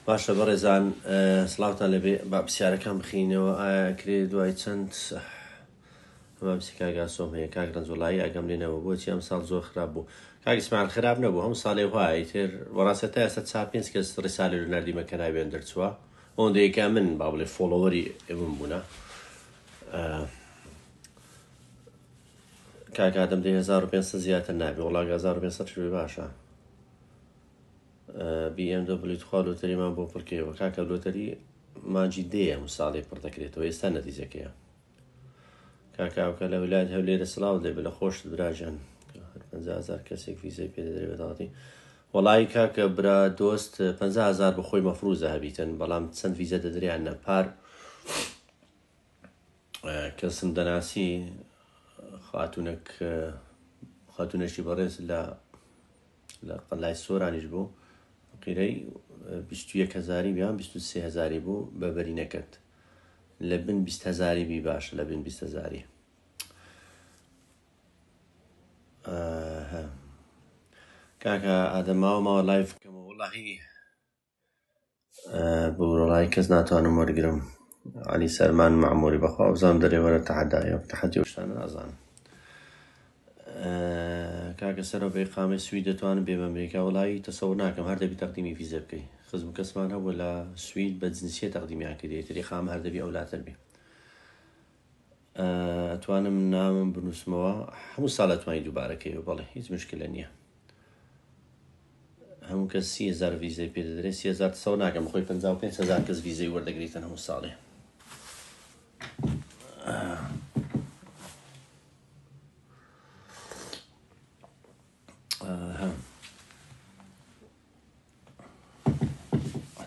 باشە بەڕێزان سڵاوتان لەبێ با پرسیارەکان بخینەوە ئاکرێ دوای چەند ئەمە پسیکاگاسۆم هەیە کاک ڕەنجوڵایی ئەگەم لێنەوە بۆچی ئەم ساڵ زۆر خراپ بوو کاک ئیسماعیل خراپ نەبوو هەموو ساڵێ وایە تر وەڕاستە تا ئێستا چا پێنج کەس ڕێسالی لەناردیمەکە ناوێن دەرچووە ئەوەندەیەکە من با بڵێ فۆلۆوەری ئێوەم بوونە کاک ئادەم 1500 زیاتر نابێ وڵاگ 1500 شوێ باشە BMW تخوا لۆتەریمان بۆ پڕکەوە کاکە لۆتەری مانجی دێ هەموو ساڵێ پڕ دەکرێتەوە ئێستا نەتیجەکەیە کاکاوکە لە ویلایەت هەولێرە سڵاو دێ بە لە خۆش براژەن 50,000 کەسێک ویزەی پێ دەدرێت بەداڵەتی وەڵی کاکە برا دۆست 50,000 بە خۆی مەفروزە هەبیتن بەڵام چەند ویزە دەدرێن نەپار کەسم دەناسی خاتونێکی بەڕێز لە قەلای سۆرانیش بوو قیرەی 21,000 بیان 23,000 بوو بە بەرینەکەت لە بن 20,000 بی باشە لە بن 20,000 کاکە ئادەماوە ماوە لایف بکەمەوە وەڵاهی بۆڕۆڵایی کەس ناتوانم وەرگرم علی سەرمان مەعموری بەخوا بزانم دەرێوەرە تەحەدایە تەحەدی و شتانە نازانم کاکە سەرەوە بە ئیقامەی سوید دەتوانم بێ بە ئەمریکا وەڵایی تەسەوڕ ناکەم هەر دەبی تەقدیمی ڤیزە بکەی خزم کەسمان هەبووە لە سوید بە جنسیە تەقدیمیان کردی تری خام هەر دەبی ئەولاتر بێ ئەتوانم نامم بنووسمەوە هەموو ساڵ ئەتوانی دووبارەکەیەوە بەڵێ هیچ مشکلە نییە هەموو کەس 30,000 ویزەی پێ دەدرێت 30,000 تەسەوڕ ناکەم خۆی 55,000 کەس ویزەی وەردەگریتن هەموو ساڵێ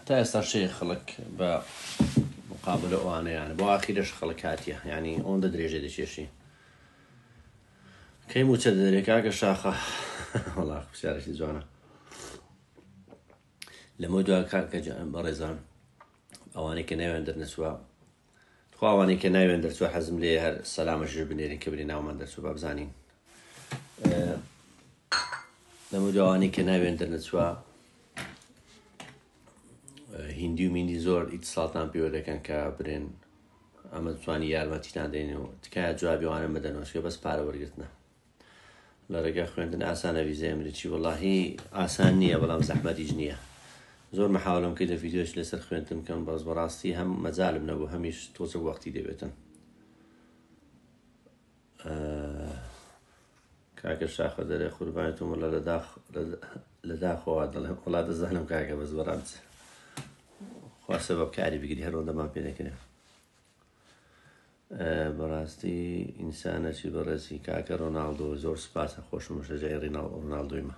تا ئێستا شەیە خەڵک بە مقابلە ئەوانەیانە بۆ ئاخیرەش خەڵک هاتیە یعنی ئەوەندە درێژە دەچێشی کەی موچە دەدرێت کاکە شاخە وەڵا پرسیارێکی جوانە لەمە دوای کاکە بەڕێزان ئەوانەی کە ناوێن دەرنەچووە خوا ئەوانەی کە ناوێن دەرچووە حەزم لێ هەر سەلامەشر بنێرین کە بری ناومان دەرچوو با بزانین لەمە دوای ئەوانەی کە ناوێن دەرنەچووە هیندی و میندی زۆر ئیتساڵتان پێوە دەکەن کە برێن ئەمە دەتوانی یارمەتیتان دێن و تکایە جوابی ئەوانە مەدەنەوە بەس پارە وەرگرتنە لە ڕێگا خوێندن ئاسانە ویزای ئەمریکی وەڵاهی ئاسان نییە بەڵام زەحمەتیش نییە زۆر مەحاولم کە لە ڤیدیۆش لەسەر خوێندم بکەم بەس بەڕاستی هەم مەجالم نەبوو هەمیش تۆزە وەختی دەبێتن کاکە شاخە دەرێ قوربانێتم لە داخەوە دەڵێ وڵا دەزانم کاکە بەس بەڕامچ خوا سەبەب کاری بگیری هەروەندەمان پێ دەکرێت بەڕاستی ئینسانەکی بەڕێزی کاکە ڕۆناڵدۆ زۆر سپاسە خۆشم شەجای ڕۆناڵدۆیمە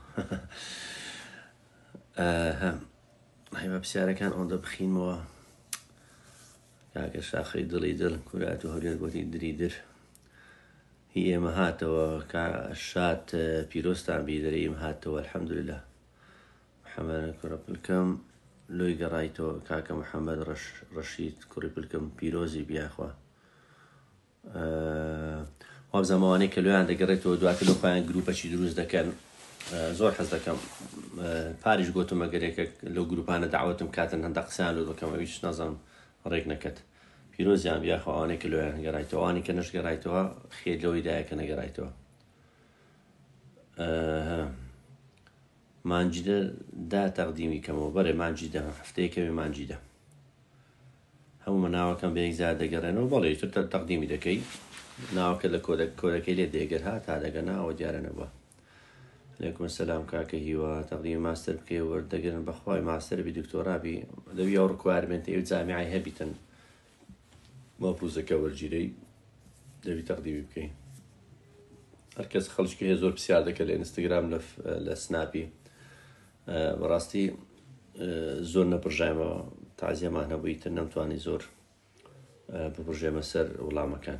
هەیە بە پرسیارەکان ئەوەندە بخینمەوە کاکە شاخەی دڵی دڵ کورات و هەولێر گوتی دری در هی ئێمە هاتەوە شات پیرۆستان بی دەرێ ئێمە هاتەوە الحەمدولله محەممەد کوڕە پلکەم لۆی گەڕایتەوە کاکە محەممەد ڕەشید کوڕی پلکەم پیرۆزی بیاخوا وابزەمەوانەی کە لۆیان دەگەڕێتەوە دواتر لە خۆیان گروپەکی دروست دەکەن زۆر حەز دەکەم پاریش گۆتم ئەگەرێکە لەو گروپانە داوەتم کاتن هەندە قسەیان لۆ دەکەم ئەویش نەزانم ڕێک نەکەت پیرۆزیان بیاخوا ئەوانەی کە لۆیان گەڕایتەوە ئەوانی کە نەشگەڕایتەوە خێر لەوەی دایە کە نەگەڕایتەوە مانجیدە دا تەقدیمی کەمەوە بەرێ مانجیدە هەفتەیەکەوێ مانجیدە هەموو مەناوەکەم بە یەکجار دەگەڕێنەوە بەڵێ تر تەقدیمی دەکەی ناوەکە لە کۆدەکەی لێ دێگەر ها تا دەگەناوە دیارە نەبووە علیکم السلام کاکە هیوا تەقدیمی ماستەر بکەی وەردەگرن بەخوای ماستەربی دکتۆرابی دەبی ئەو ڕکوارمنتە ئەو جامیعای هەبیتن مەفروزەکە وەرگیرەی دەبی تەقدیمی بکەی هەر کەس خەڵکی هەیە زۆر پرسیار دەکە لە ئینستاگرام لە سناپی بەڕاستی زۆر نەپڕژایمەوە تازیەمان هەبووی تر نەمتوانی زۆر بپڕژێمە سەر وەڵامەکان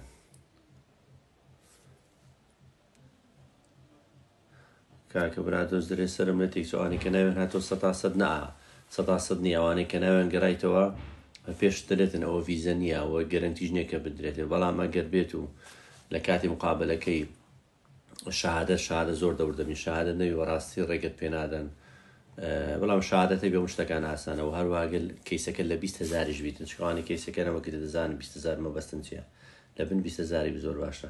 کاکە برا دۆز دەرێ سرم لە تێکچوانی کە ناوێن هاتۆ 100% نییە ئەوانەی کە ناوێن گەڕایتەوە پێش دەرێتن ئەوە ڤیزە نییە ئەوە گەرنتیژ نییە کە بدرێتێت بەڵام ئەگەر بێت و لە کاتی مقابلەکەی شەهادە زۆر دەوردەبین شەهادە نەوی وەڕاستی ڕێگەت پێ نادەن بەڵام شادەتی بێ شتەکان ئاسانەوە هەروواگەل کەیسەکە لە 20,000 بیتن شوانی کەیسەکەنەوە کە دەزانن 20,000 مەبەستن چیە لە بن 20,000 زۆر باشە.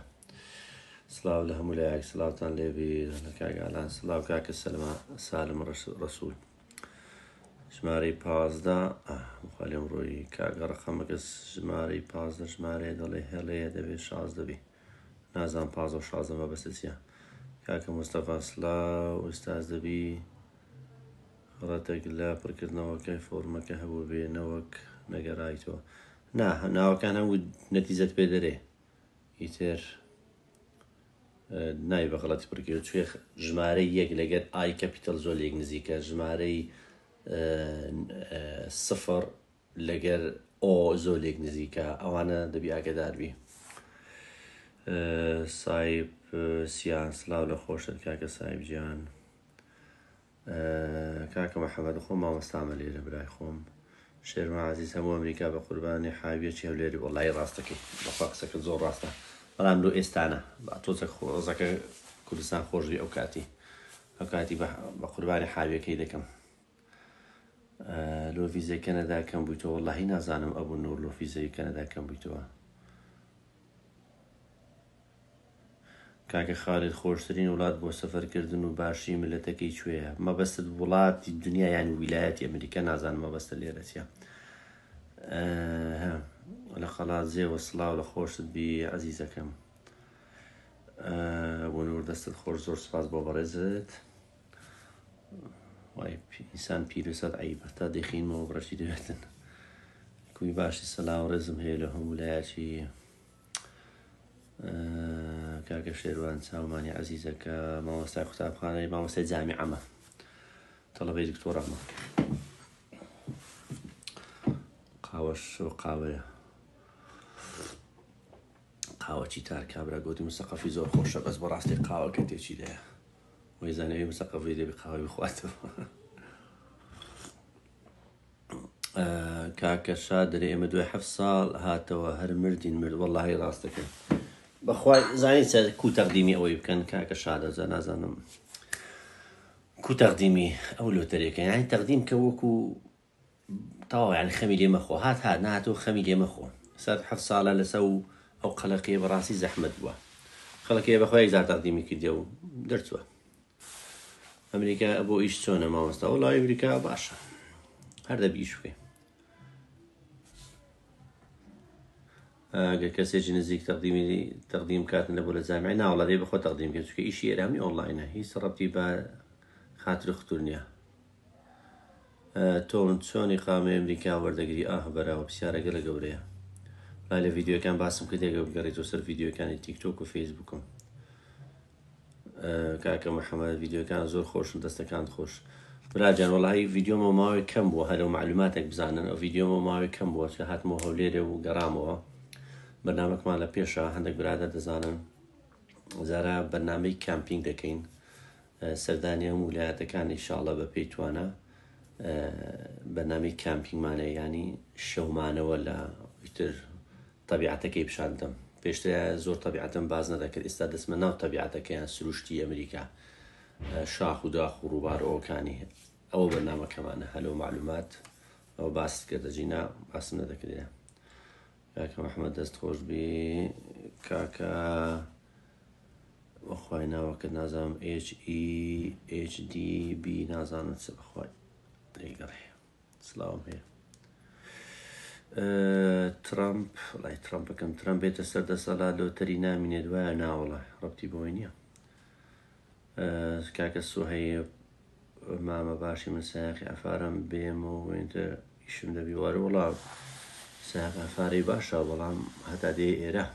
سلااو لە هەموو لایەک سلااوتان لێبی لە کاگالان سلااو کاکە سەلمە سالم ڕسوول ژمارەی 15 لێم ڕۆی کاگە ڕقەمەکە ژمارەی 15 ژمارەیە دەڵێ هێڵەیە دەبێت 16 دەبی نازان 15 و 16 مەبەستە چیە کاکە مستەفا سلااو ئوستاز دەبی ڕەتێک لە پڕکردنەوەکەی فۆرمەکە هەبوو بێ نەوەک نەگەڕایتەوە ناوەکان هەموو نەتیجەت پێ دەرێ ئیتر نای بەغڵەتی پڕکرد چێ ژمارەی یەک لەگەر ئای کەپیتەل زۆر لێک نزیکە ژمارەی 0 لەگەر ئۆ زۆر لێک نزیکە ئەوانە دەبی ئاگداربی. سایب سیان سلااو لە خۆشت کاکە سایب گیان کاکە مەحەمەد خۆم مامۆستامە لێرە برای خۆم شێرمە عەزیز هەموو ئەمریکا بە قوربانی حاویەکی هەولێری وەڵای ڕاستەکەی بەخوا قسەکە زۆر ڕاستە بەڵام لۆ ئێستانە تۆچە خۆزەکە کوردستان خۆشوی ئەو کاتی بە قوربانی حاویەکەی دەکەم. لۆ ڤیزای کەنەدا کەم بوویتەوە وەڵاهی نازانم ئەبوو نور لۆ ڤیزای کەنەدا کەم بوویتەوە. کاکە خالد خۆشترین وڵات بۆ سەفەرکردن و باشی ملەتەکەی کوێیە مەبەستت وڵاتی دنیا یان ویلایەتی ئەمریکا نازانم مەبەستە لێرە چیە لە خەڵات زێوە سڵاو لە خۆشت بی عەزیزەکەم بۆ نور دەستت خۆش زۆر سپاس بۆ بەڕێزت وای ئینسان پیرەسەد عیبە تا دەخینمەوە بڕەشی دەوێتن کوی باشی سەلاو ڕێزم هەیە لە هەموو لایەکی کاکە شێروان چاومانی عەزیزەکە مامۆستای قوتابخانەی مامۆستای جامیعەمە تەڵەبەی دکتۆرەمە قاوەش قاوەیە قاوەچی تار کابرا گوتی مسەقەفی زۆر خۆشە بەس بەڕاستی قاوەکە تێکی دەیە وەی زانەوەی مسەقەفی دەبی قاوەی بخواتەوە. کاکە شاد دەرێ ئێمە دوای 7 ساڵ هاتەوە هەر مردین مرد وەڵاهی ڕاستەکە بەخوای زانی کو تەقدیمی ئەوەی بکەن کاکە شادە نازانم کو تەقدیمی ئەو لۆتەرێکە یانی تەقدیم کە وەکو تەواو یانی خەمی لێ مەخۆ هات نهاتەوە خەمی لێ مەخۆ سەد 7 ساڵە لەسەر ئەو قەلەقەیە بەڕاستی زەحمەت بووە خەڵەکەیە بەخوای یەکجار تەقدیمی کردێ و دەرچووە ئەمریکا بۆ ئیش چۆنە مامۆستا وەڵای ئەمریکا باشە هەر دەبی ئیش بکەی ئەگەر کەسێکی نزیک تەقدیم کاتن لەبوو لە جامیعە ناوەڵا دەی بەخۆ تەقدیم کرد چونکە ئیشی ئێرامی ئۆنلاینە هیچ ڕەبتی بە خاتر خوتور نییە. تۆن چۆنی قامە ئەمریکا وەردەگری بەراوە پرسیارەکە لە گەورەیە لە ڤیددیوەکان باسم کرد دێگە بگەڕێتەوە سەر ڤیددیوەکانی تیکتۆک و فەیسبووکم کاکە مەحەمەد ڤیددیوەکان زۆر خۆشن دەستەکان خۆش براجان وەڵاهی ڤیددیۆمە ماوەی کەم بووە هەرەو معلوماتێک بزانن ئەو ڤیددیۆمە ماوەی کەم بووە چکە هاتمەوە هەولێرە و گەڕامەوە بەرنامەکمان لە پێشە هەندێک برادە دەزانن زارە بەرنامەی کامپینگ دەکەین سەردانی هەموو ویلایەتەکانی ئینشاڵڵا بە پێی توانە بەرنامەی کامپینگمانەیە ینی شەومانەوە لە ئیتر تەبیعەتەکەی پیشاندەم پێشتر زۆر تەبیعەتم باز نەدەکرد ئێستا دەسمە ناو تەبیعەتەکەیان سروشتی ئەمریکا شاخ و داخ و ڕووبارەوەکانی ئەوە بەرنامەکەمانە هەلو معلومات ئەو باست کردەجینا باسم نەدەکرێ کاکە مەحەمەد دەست خۆش بی کاکە بەخوای ناوەکە نازانم HEHDB نازانم چ بەخوای لێگەڕێ سلااوم هەیە ترامپ وڵای ترامپەکەم ترامپ بێتە سەردەسەڵات لۆتەری نامینێت وایە ناوەڵە ڕەبتی بۆی نییە کاکە سوهەیە مامە باشی من سایاقی ئەفارم بێم و وێنتە ئیشم دەبی وارە وڵام سایاق ئەفارەی باشە بەڵام هەتا دێ ئێرە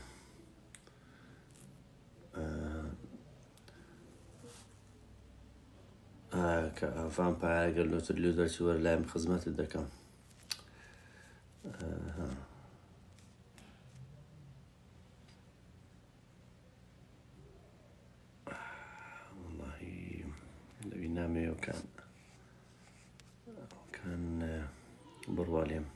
کە ئەفام پایەگەر لۆتر لێ دەرچی وەرە لایم خزمەتت دەکەم واللهی لەوی نامەوە کان بڕوالێم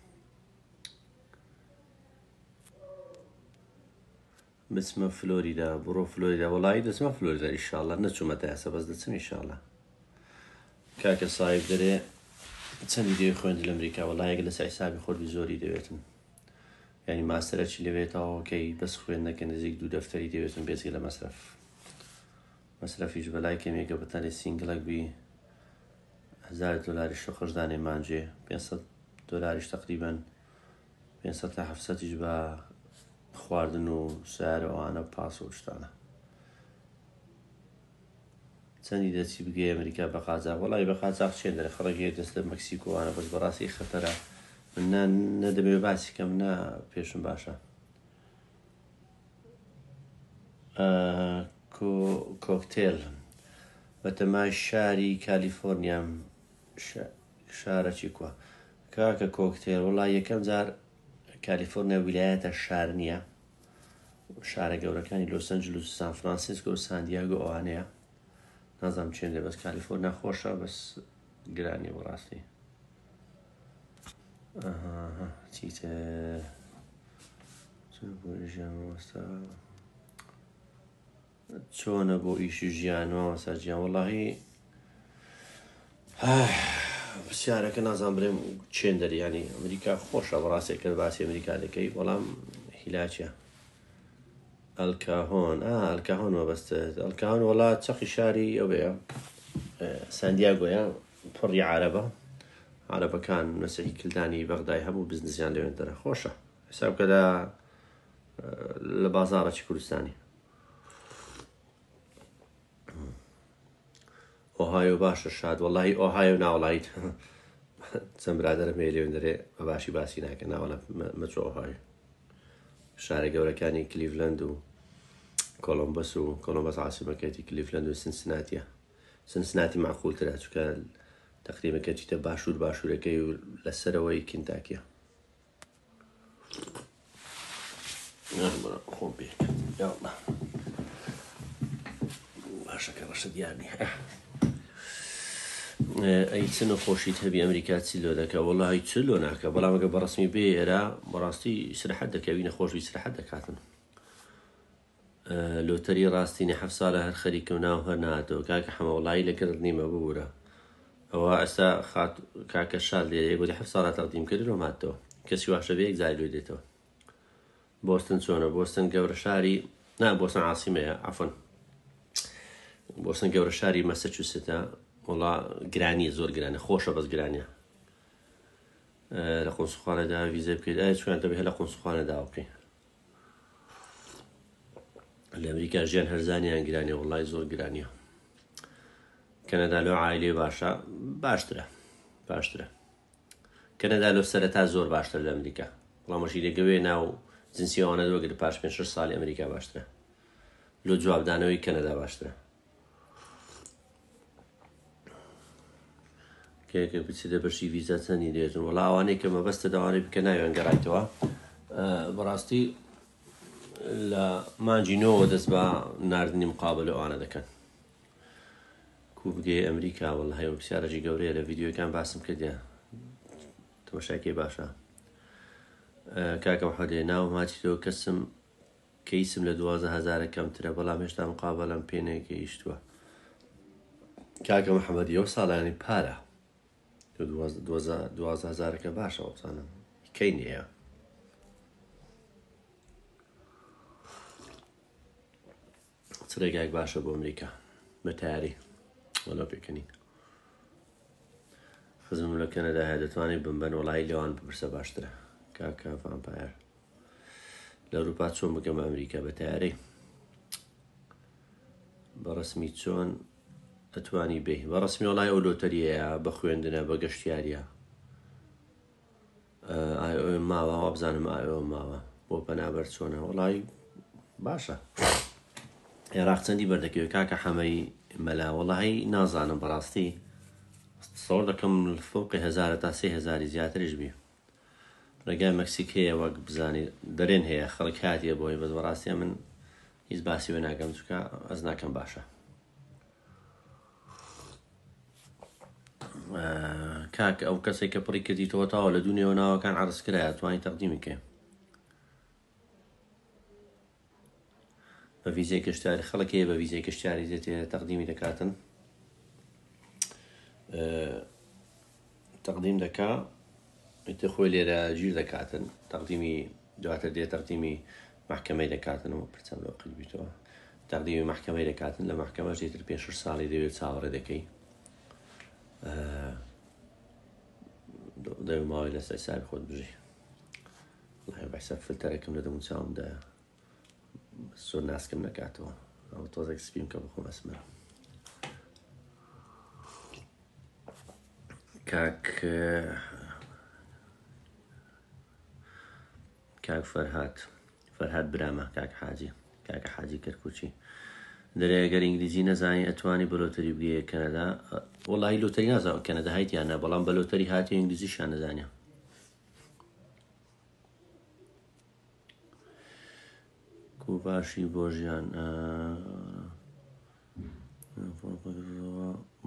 بچمە فلۆریدا بڕۆ فلۆریدا وەڵی دەچمە فلۆریدا ئینشاڵڵا نەچوومە تا ئێستا بەس دەچم ئینشاڵڵا کاکە سایب دەرێ چەندی دەوێت خوێندە لە ئەمریکا وەڵایەک لەسەر حیسابی خۆردی زۆری دەوێتن ینی ماستەرەکی لەوێتەوەکەی بەس خوێندنەکە نزیک 2 دەفتەری دەوێتن بێزگە لە مەسرەفیش بەلای کەمێکە بەتەنێ سینگڵک بی $1000 خۆشدانێ مانجێ $500 تقریبا 500 تا 700 بە خواردن و سارەوانە پاس و شتانە چەندی دەچی بگەی ئەمریکا بە قاچاق وەڵی بە قاچاق چێن دەرە خەڵکی دەست لە مەکسیکۆوانە بەس بەڕاستی خەتەرە من نەدەبێ باسی کەم نا پێشم باشە کۆکتێل بەتەمای شاری کالیفۆرنیام شارەکی کووە کاکە کۆکتێل وڵای یەکەم جار کالیفۆرنیا ویلایەتە شار نییە شارە گەورەکانی لۆس ئەنجلس و سان فرانسیسکۆ و ساندیاگۆ ئەوانەیە نازانم چێن لێ بەس کالیفۆرنیا خۆشە بەس گرانی بەڕاستی چیتە بۆ ژیانوەستا چۆنە بۆ ئیشی ژیانەوە سەرجیان وەڵاهی پرسیارەکە نازان برێم چێن دەریانی ئەمریکا خۆشە بەڕاستێک کرد باسی ئەمریکا دەکەی بەڵام هیلاچە ئەلکاهۆن وەبەستە ئەلکاهۆن وڵات چەقی شاری ئەوەیە ساندیاگۆیە پڕی عارەبەکان مەسەری کلدانی بەغدای هەموو بزنسیان لەوێن دەرە خۆشە حسابکەدا لە بازاڕێکی کوردستانی ئۆهایۆ باشە شاد وەڵی ئۆهایۆ ناوڵیت چەند برادرە مێ لێوێن دەرێ بە باشی باسی ناکە ناوەڵە مەچۆ ئۆهایۆ شارە گەورەکانی کلیڤلند و کۆلۆمبەس عاسیمەکەتی کلیڤلند و سنسناتی معقولترە چونکە تقریبەکە چیتە باشوورەکەی و لەسەرەوەی کینتاکیە خۆم پێ باشەکە ڕەشە دیارنی ئەی چ نەخۆشیت هەبی ئەمریکا چی لۆ دەکە وەڵی چ لۆ ناکە بەڵام ئەگە بەڕسمی بێ ئێرە بەڕاستی سرحەت دەکەوی نەخۆشی سرحەت دەکاتن لۆتەری ڕاستینی 7 ساڵە هەر خەریکە و ناو هەر ناتەوە کاکە حەمەوەڵایی لەگەرت نیمە ببوورە ئەوە ئەستا کاکە شاد لێرە بۆ 7 ساڵە تەقدیم کردن و ماتەوە کەسی واشە بێ یەک زای لۆ دێتەوە بۆستن چۆنە بۆستن گەورە شاری بۆستن عاسیمەیە عەفوەن بۆستن گەورە شاری مەسەچوسێتە وڵا گرانی زۆر گرانە خۆشە بەس گرانیە لە قۆنسوڵخانەدا ویزە بکەیت چۆن دەبێت لە قۆنسوڵخانەدا بکەی لە ئەمریکا ژیان هەرزانیان گرانیە وڵای زۆر گرانیە کەنەدا لەو عایلێ باشە باشترە کەنەدا لەو سەرەتا زۆر باشتر لە ئەمریکا وەڵامەشی لێگەوێ ناو جنسیەوانە دۆگر پاش 5 ساڵی ئەمریکا باشترە لۆ جوابدانەوەی کەنەدا باشترە کێکە بچێتە بەشی ویزا چەندی دێتن وەڵا ئەوانەی کە مەبەستە داوانەی بکە ناوێن گەڕایتەوە بەڕاستی لە مانجی نۆوە دەست بە ناردنی مقابل ئەوانە دەکەن کوو بگەی ئەمریکا وەڵا هەیە پرسیارەی گەورەیە لە ڤیدیۆکان باسم کردە تەماشاکەی باشە کاکە محەممەدێ ناو ماچیتەوە کەیسم لە 12,000 کەمترە بەڵام هێشتا مقابلەم پێ نەگەیشتووە کاکە محەممەدی ئەو ساڵانی پارە 12,000 باشە وەزانم کەی نییە چ ڕێگایك باشە بۆ ئەمریکا بە تاری وەڵا پێکەنین خزم لە کەنەدا هەیە دەتوانێت بمبەن وڵایی لەوان بپرسە باشترە کاکە ڤامپایر لە ئەوروپا چۆن بگەم ئەمریکا بە تیارەی بەڕسمی چۆن ئەتوانی بێ بەڕسمی وڵای ئەو لۆتەریەیە بە خوێندنە بە گەشتیاریە ماوە بزانم ئایۆ ماوە بۆ پەنابەر چۆنە وڵی باشە عێراق چەندی بەردەکەوێت کاکە حەمەی مەلا وڵی نازانم بەڕاستی سەوڕ دەکەم فۆقی 1000 تا 3000 زیاتریش بی ڕێگای مەکسیک هەیە وەک بزانی دەرێن هەیە خەڵک هاتیە بۆی بەس بەڕاستیە من هیچ باسی وێ ناکەم چونکە ئەز ناکەم باشە کاک ئەو کەسێک کە پڕی کردیتەوە تاوە لە دوونێەوە ناوەکان عەرز کرایە توانی تەقدیمی کێ بە ڤیزەی گەشتیاری خەڵک هەیە بە ڤیزەی گەشتیاری دێتێ تەقدیمی دەکاتن تەقدیم دەکا خۆی لێرە گیر دەکاتن تەقدیمی دواتر دێت تەقدیمی محکەمەی دەکاتنەوە پرچەند لەوە قلبیتەوە تەقدیمی محکەمەی دەکاتن لە محکەمە ژێتر 5 ساڵی دەوێت چاوەڕێ دەکەی دەوێت ماوەی لەسەر ساوی خۆت بژی بەسە فلتەرێکم لە دەمون چاومدا زۆر ناسکم نکاتەوە ئەو تۆزێک سپیم کە بخۆم ئەسمەرە کاک فەرهاد برامە کاک حاجی کاکە حاجی کەرکوچی دەرێگەر ئینگلیزی نەزانی ئەتوانی بە لۆتەری بگەیە کەنەدا وەڵی لۆتەری نازانەوە کەنەدا هایتیانە بەڵام بە لۆتەری هاتی ئینگلیزیشان نەزانێ باشی بۆ ژیان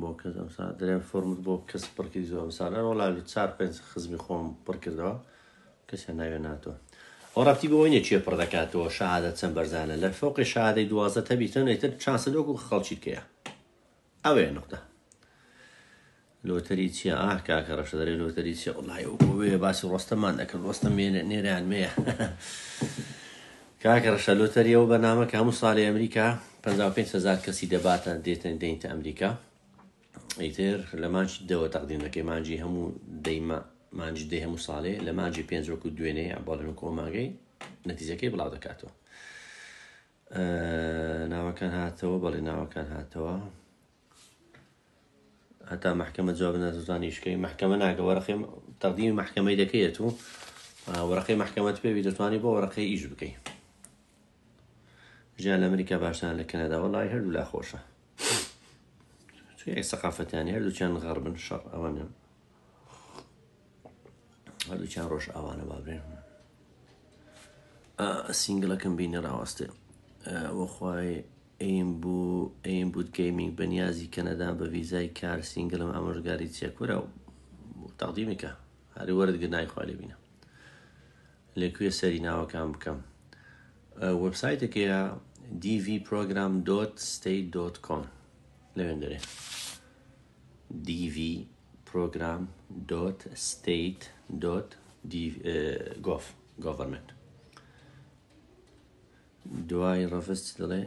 بۆ کەس ئەمسا دەرێن فۆرمت بۆ کەس پڕکردی زۆر ئەمسانە وەڵی 4-5 خزمی خۆم پڕ کردەوە کەسیان ناوێ ناتۆ ئەو ڕەفتی بۆ وینە چیە پڕ دەکاتەوە شەهادە چەند بەرزانە لە فۆقی شەهادەی 12 تەبیتن ئیتر چانسەدۆک و خەڵکی کەیە ئەوەیە نقطە لۆتەری چییە کاکە ڕەشە دەرێ لۆتەری چیە وڵای وێ باسی ڕۆستەمان دەکرد ڕۆستەم نێریان مەیە کاکە ڕەشە لۆتەری ئەو بەنامە کە هەموو ساڵی ئەمریکا 55,000 کەسی دەباتە دێتە ئەمریکا ئیتر لە مانجی دەوە تەقدیم دەکەی مانجی هەموو دەیمە مانجی دەی هەموو ساڵێ لە مانجی 5 ڕۆک و دوێنەی باڵێن کۆماگەی نەتیجەکەی بڵاو دەکاتەوە ناوەکان هاتەوە بەڵێ ناوەکان هاتەوە هەتا محکەمە جواب نەزانی شکەی محکەمە ناگە وەرەقی تەقدیمی محکەمەی دەکەیت و وەرەقی محکەمەت پێوی دەتوانانی بۆ وەرەقی ئیش بکەی ژیان لە ئەمریکا باشتان لە کەنەدا وەڵای هەردوو لا خۆشە چون سەقافەتیانی هەردووچیان غەربن شەڕ ئەوانە هەردووچیان ڕۆژ ئەوانە بابرێن سینگڵەکەم بینە ڕاوەستێ وەخوای ئەیم بود گەیمینگ بەنیازی کەنەدا بە ویزای کار سینگڵم ئامۆژگاری چێکورە و تەقدیمیکە هەری وەرد گرنای خوا لێ بینە لێکوێ سەری ناوەکان بکەم وەبسایتێکەیە dvprogram.state.com لەوێن دەرێ dvprogram.state.gov دوای ڕەفز دەڵێ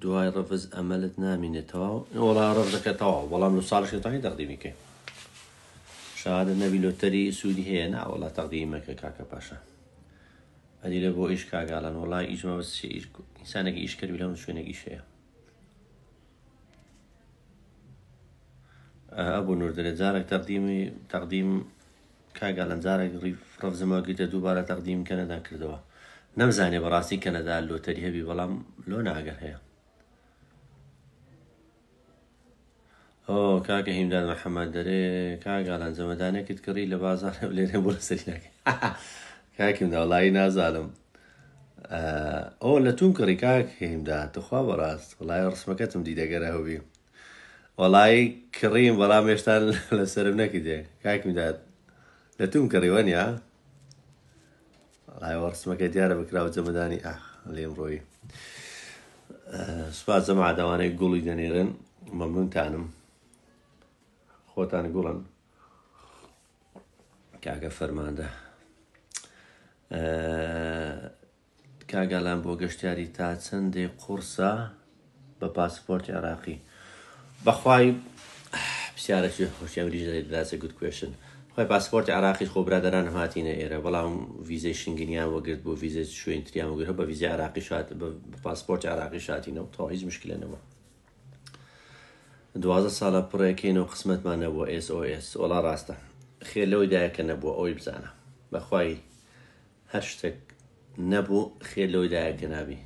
دوای ڕەفز ئەمەلت نامینێتەوە وەڵا ڕەف دەکەتەوە بەڵام لە ساڵشتانی تەقدیمیکەی شادە نەبی لۆتەری سوودی هەیە ناوەڵا تەقدیمەکە کاکە پاشە ئەدی لە بۆ ئیش کاگاڵان وڵای ئیشمە بەس ئینسانێکی ئیش کردی لەم شوێنێکی شەیە ئەبوو نور دەرێت جارێک تەقدیم کاگاڵان جارێک ڕەفزمەوە گرتە دووبارە تەقدیم کەنەدا کردەوە نەمزانێ بەڕاستی کەنەدا لۆتەری هەبی بەڵام لۆ ناگەر هەیە کاکە هیمدان محەممەد دەرێ کاگاڵان جەمەدانێکت کڕی لە بازار لێرە بۆ لەسەری ناکە کاکیمدا وڵایی نازانم لە توم کڕی کاک هیمدا تخوا بەڕاست وڵای ڕسمەکەتم دی دەگەرە هەوبی وەڵایی کڕیم بەڵام هێشتا لەسرم نەکردێ کاکیمداد لە توم کڕیوەنیا وڵای ڕسمەکە دیارە بکراوە جەمەدانی لێم ڕۆی سوپاس جەماعە دەوانەی گوڵی دەنێرن مەمنونتانم خۆتان گوڵن کاکە فەرماندە کاگالان بۆ گەشتیاری تا چەندێ قورسە بە پاسپۆرتی عێراقی بەخوای پرسیارەکی خۆشی ئەمریش دەرێت گوت کوێشن خۆی پاسپۆرتی عێراقی خۆ برادەران هاتینە ئێرە بەڵام ویزەی شنگنیان وەگرت بۆ ویزە شوێن تریان وەگرت بە ویزای عێراقی شات بە پاسپۆرتی عێراقی شاتینەوە تا هیچ مشکلێنەوە 12 ساڵە پڕێکەکەینەوە قسمەتمان نەبووە SOS وەڵا ڕاستە خێر لەوەی دایەکە نەبووە ئەوەی بزانە بەخوای هەر شتێک نەبوو خێر لەوەی دایەکە نابی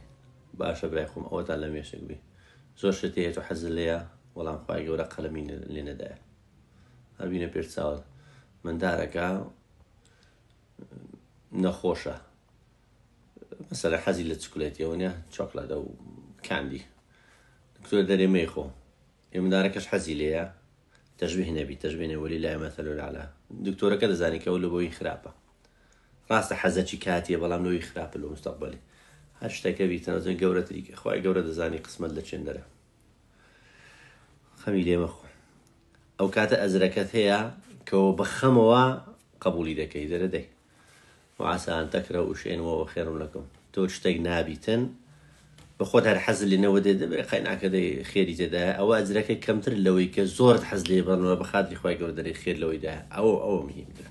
باشە برای خۆم ئەوەتان لە مێشک بی زۆر شت هەیە و حەزت لێیە وەڵام خوای گەورە قەلەمی لێ نەدایە هەربینە پێش چاوت مندارەکە نەخۆشە مەسەلە حەزی لە چکولێتیەوە نیە چۆکلەتە و کاندی دکتۆر دەرێ مەیخۆ مندارەکەش حەزی لێیە تەشبیه نەبی تەشبیه وەلی لای مەثەل الأعلا دکتۆرەکە دەزانی کە ئەو لە بۆی خراپە ڕاستە حەزەکی کاتیە بەڵام لەوەی خراپە لە مستەقبەلی هەر شتێکە بیتەنەوە گەورەتری خوای گەورە دەزانی قسمەت لە چێن دەرە خەمی لێمە خۆ ئەو کاتە ئەزرەکەت هەیە کەەوە بەخەمەوە قبولی دەکەی دەرەدەی وعسان تەکرهوا شيئا وهو خير لكم تۆ شتێک نابیتن بە خۆت هەر حەز لێنەوە دێ دەبێت قەیناکە دەی خێری تێدا ئەوە ئەزرەکەی کەمتر لەوەی کە زۆرت حەز لێ بڕنەوە بە خاتری خۆی گەورە دەری خێر لەوەیدا ئەوە مهمترە.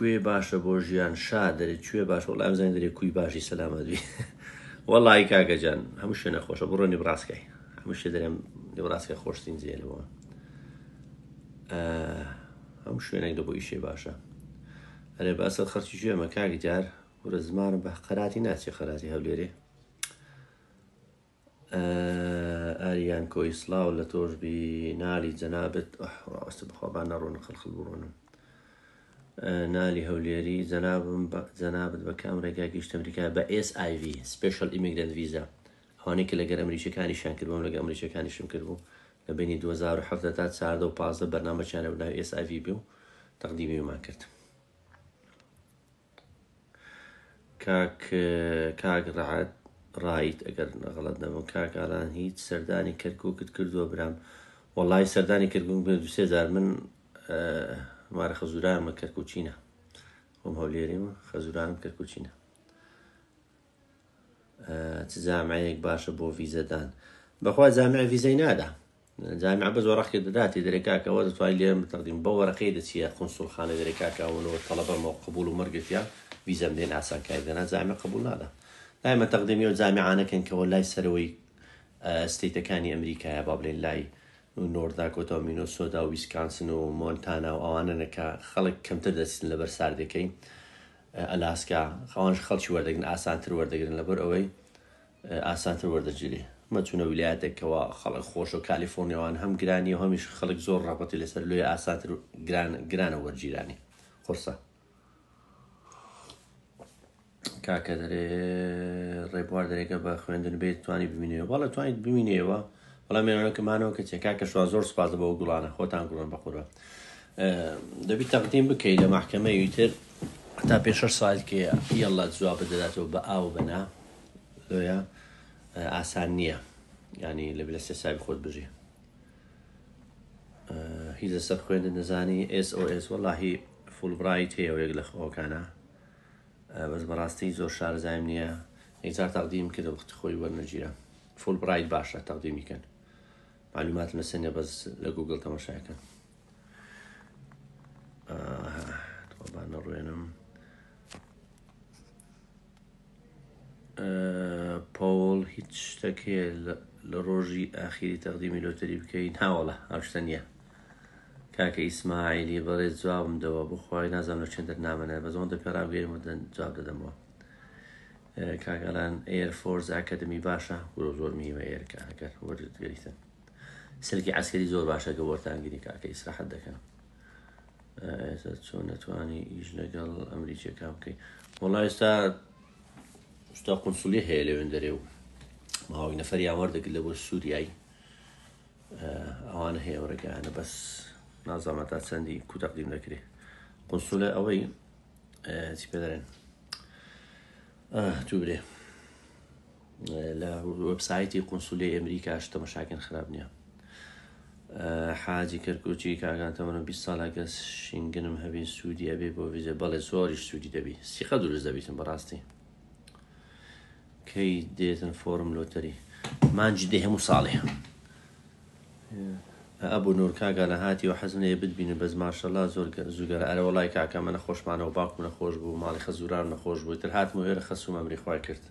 کوێ باشە بۆ ژیان شا دەرێت کوێ باش وڵای ئەم زانین دەرێت کوی باشی سەلامەت بی وەڵی کاکەجان هەموو شوێ نەخۆشە بڕۆ نیبراسکای هەموو شێ دەرێم نیبراسکە خۆشترین جێلەوە هەموو شوێنێک دە بۆ ئیشێ باشە ئەرێ باسە خەرچی ژێمە کاکی جار ورە زمانم بە قەراتی ناچێ خەراتی هەولێرێ ئاریان کۆی سڵاو لە تۆش بی نالی جەنابەت ڕاستە بەخوابان نەڕۆنە خەڵخڵ بڕۆنم نالی هەولێری جەنابەت بە کام ڕێگای گەیشت ئەمریکا بە SIV Special Immigrant Visa ئەوانەی کە لەگەر ئەمریکیەکانیشیان کردبووم لەگە ئەمریکیەکانیشم کردبوو لە بینی 2017 تا 2015 بەرنامەچیانە بناوی SIV بی و تەقدیمی ومان کرد. کاک ڕایت ئەگەر نەغەڵەت نەبوو کاکاران هیچ سەردانی کەرکووکت کردووە برام وەڵای سەردانی کردبووم 2000 من مارە خەزورانمە کەرکوچینە وم هەولێریمە خەزورانم کەرکوچینە چ جامعەیەک باشە بۆ ڤیزەدان بەخوا جامعە ڤیزەی نادا جامعە بە زۆرەخی دەداتی دەرێکاکەەوە دەتوانین لێرە بتەقدیم بە وەرەقەی دەچیە قونسوڵخانە دەرێکاکەونەوە تەڵەبەمەوە قبول و مەرگتیا ویزەم دێن ئاسان کاردەنا جامعە قبول نادا دایمە تەقدیمی و جامعانەکەن کەەوە لای سەرەوەی ستیتەکانی ئەمریکایە با بڵێن لای نۆرداکۆتا و مینۆسۆدا و ویسکانسن و مۆنتانا و ئەوانەکە خەڵک کەمتر دەچن لەبەر ساردەکەی ئەلاسکا خەوانش خەڵکی وەردەگرن ئاسانتر وەردەگرن لەبەر ئەوەی ئاسانتر وەردەگیری مەچونە ویلایەتێکەوە خەڵک خۆش و کالیفۆرنیاوان هەم گرانی و هەمیش خەڵک زۆر ڕاپەتی لەسەر لێ ئاسانتر گرانە وەرگیرانی قورسە کاکە دەرێ ڕێبوار دەرێکە بە خوێندن بێت توانی ببینێەوە بەڵە توانیت ببینێەوە بەڵام مێنەکەمانەوە کە چێکاکە شووا زۆر سپاس بەەوە گوڵانە خۆتان گوڵن بەخۆرە دەبی تەقدیم بکەیت لە مەحکەمەی تر تا پێ 6 سال کە یەڵا جواب بدەداتەوە بە ئاو بەنا لۆیە ئاسان نییە ینی لە لە سێ ساوی خۆت بژی هیچ لەسەر خوێندن نەزانی SOS وەڵاهی فولبرایت هەیە یەک لە خۆکانە بەس بەڕاستی زۆر شارەزایم نییە هیچار تەقدیم کردە وەختی خۆی وەرنەگیرە فولبرایت باشە تەقدیمیکەن معلومات لەسەر بەس لە گوگل تەماشاکەن با نەڕوێنم پۆڵ هیچ شتێک هەیە لە ڕۆژی ئاخیری تەقدیمی لۆتەری بکەی ناوەڵە ئەو شتە نییە کاکە ئیسماعیلی بەڵێ جوابم دەوە بخوای نازانم لە چێن دەرنامەنە بە زۆندە پێڕاگەێرم جواب دەدەمەوە کاگەڵان ئێر فۆرز ئاکەدمی باشە وەرە زۆر میوە ئێرکە ئەگەر وەرگریتن سەرکی عسکەری زۆر باشە گە وەرتانگیری کاکە ئیسراحەت دەکەن چۆن نەتوانی ئیش لەگەڵ ئەمریکیەکە بکەی وەڵای ئێستا شتا قونسولی هەیە لەوێن دەرێ و ماوەی نەفەریان وەردەگرت لە بۆ سووریایی ئەوانە هەیە وەرەگەیانە بەس نازانە تا چەندی کو تەقدیم دەکرێت قونسولە ئەوەی چی پێ دەڵێن تو برێ لە وەبسایتی قونسولی ئەمریکاش تەماشاکەن خراپ نییە حاجی کەرکوچی کاگان تەمەنە 20 ساڵە گەس شینگنم هەبێ سوودی ئەبێ بۆ ویزە بەڵێ زۆریش سوودی دەبی سیخە دروست دەبیتم بەڕاستی کەی دێتن فۆرم لۆتەری مانجی دێ هەموو ساڵێ ئەبوو نور کاگە لە هاتی و حەزنەیە بتبینن بەس ماشەڵا زۆر زوگەرە ئەرە وڵای کاکە منە خۆشمانەوە باوکم نەخۆش بوو ماڵی خەزوران نەخۆش بوو تر هاتمە هێرە خەسووم ئەمری خوای کرد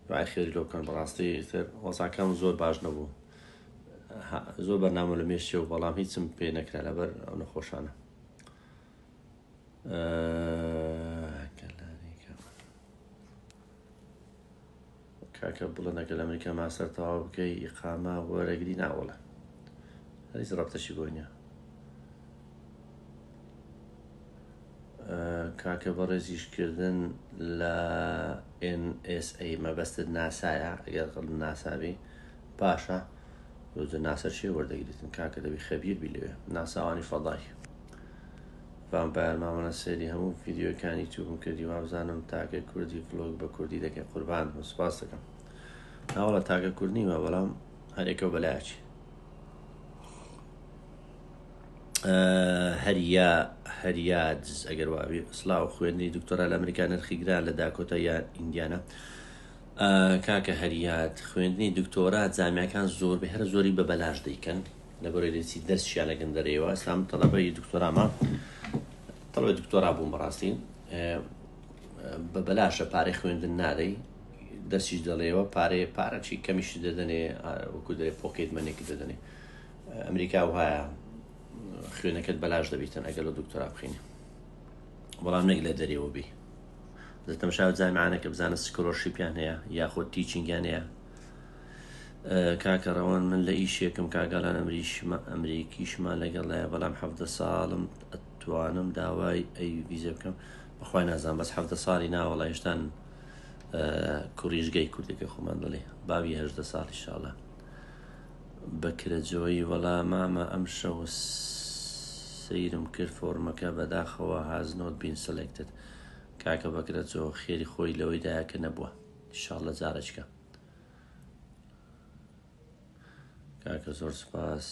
دوای خێری لۆ بکەن بەڕاستی تر وەزاکەم زۆر باش نەبوو زۆر بەرنامە لە مێشتێ و بەڵام هیچم پێ نەکرا لەبەر ئەو نەخۆشانە کاکە بڵێنەکە لە ئەمریکا ماسەر تەواو بکەی ئیقامە وەرەگری ناوەڵە هەریز ڕەبتەشی بۆ نییە کاکە بەڕێزیشکردن لە NSA مەبەستت ناسایە ئەگەر قڵ ناسابی باشە ۆزە ناسەر شێ وەردەگریتن کاکە دەبی خەبیر بی لەوێ ناساوانی فەڵای ڤامپایەر مامەڵە سێری هەموو ڤیددیۆکانی تووبم کردی وابزانم تاکە کوردی ڤلۆگ بە کوردی دەکەی قوربان سوپاس دەکەم ناوەڵە تاکە کورد نیمە بەڵام هەرێکەوە بەلایەکی هەریاد ئەگەر وابی سلااو خوێندنی دکتۆرا لە ئەمریکا نرخی گران لە داکۆتە یا ئیندیانە کاکە هەریاد خوێندنی دکتۆرا جامیەکان زۆر بە هەر زۆری بە بەلاش دەیکەن لە بەرەوەی دەستشیان لەگەن دەرەوە ئەسلام تەڵەبەی دکتۆرامە تەڵەبەی دکتۆرا بووم بەڕاستی بە بەلاشە پارەی خوێندن نادەی دەستیش دەڵێەوە پارەچی کەمیشی دەدەنێ وەکو دەرێ پۆکێت منێکی دەدەنێ ئەمریکا وایە خوێنەکەت بەلاش دەبیتن ئەگەر لە دکتۆرا بخینی بەڵام نێک لە دەرێەوە بی دەتەمەشاو جامیانەکە بزانە سکۆلەرشیپیان هەیە یاخۆ تیچینگیان هەیە کاکە ڕەوان من لە ئیشێکم کاگەڵان ئەمریکیشمان لەگەڵایە بەڵام 17 ساڵم ئەتوانم داوای ئەی ویزە بکەم بەخوای نازان بەس 17 ساڵی ناوەڵە هێشتان کوڕیژگەی کوردەکە خۆمان دەڵێ باوی 18 ساڵی شاڵە بەکرەجۆی وەڵا مامە ئەم شەو سەیرم کرد فۆرمەکە بەداخەوە هازنۆت بین سەلێکتت کاکە بەکرەجۆ خێری خۆی لەوەی دایەکە نەبووە ئینشاڵڵە جارەچکە کاکە زۆر سپاس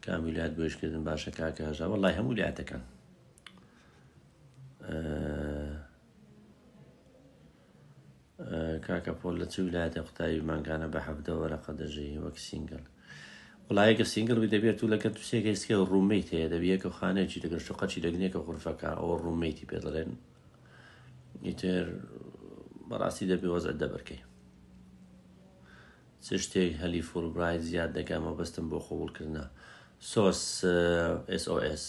کام ویلایەت بۆیشکردن باشە کاکە هەژا وەڵای هەموو ویلایەتەکان کاکە پۆل لە چ ویلایەتە قوتابی مانگانە بە 17 وەرەقە دەژەی وەک سینگڵ وڵایەکە سینگڵ بی دەبێت و لەکە تووسێکە ئێسکە ڕوومەیت هەیە دەبیەکە خانەیەکی لەگەر شقەچی لەگنێکە غورفەکە ئەوە ڕوومەیتی پێ دەڵێن ئیتر بەڕاستی دەبێ وەزعت دەبەرکەی چ شتێک هەلی فولبرایت زیاد دەکەمە بەستم بۆ قبوڵکردنە سۆس SOS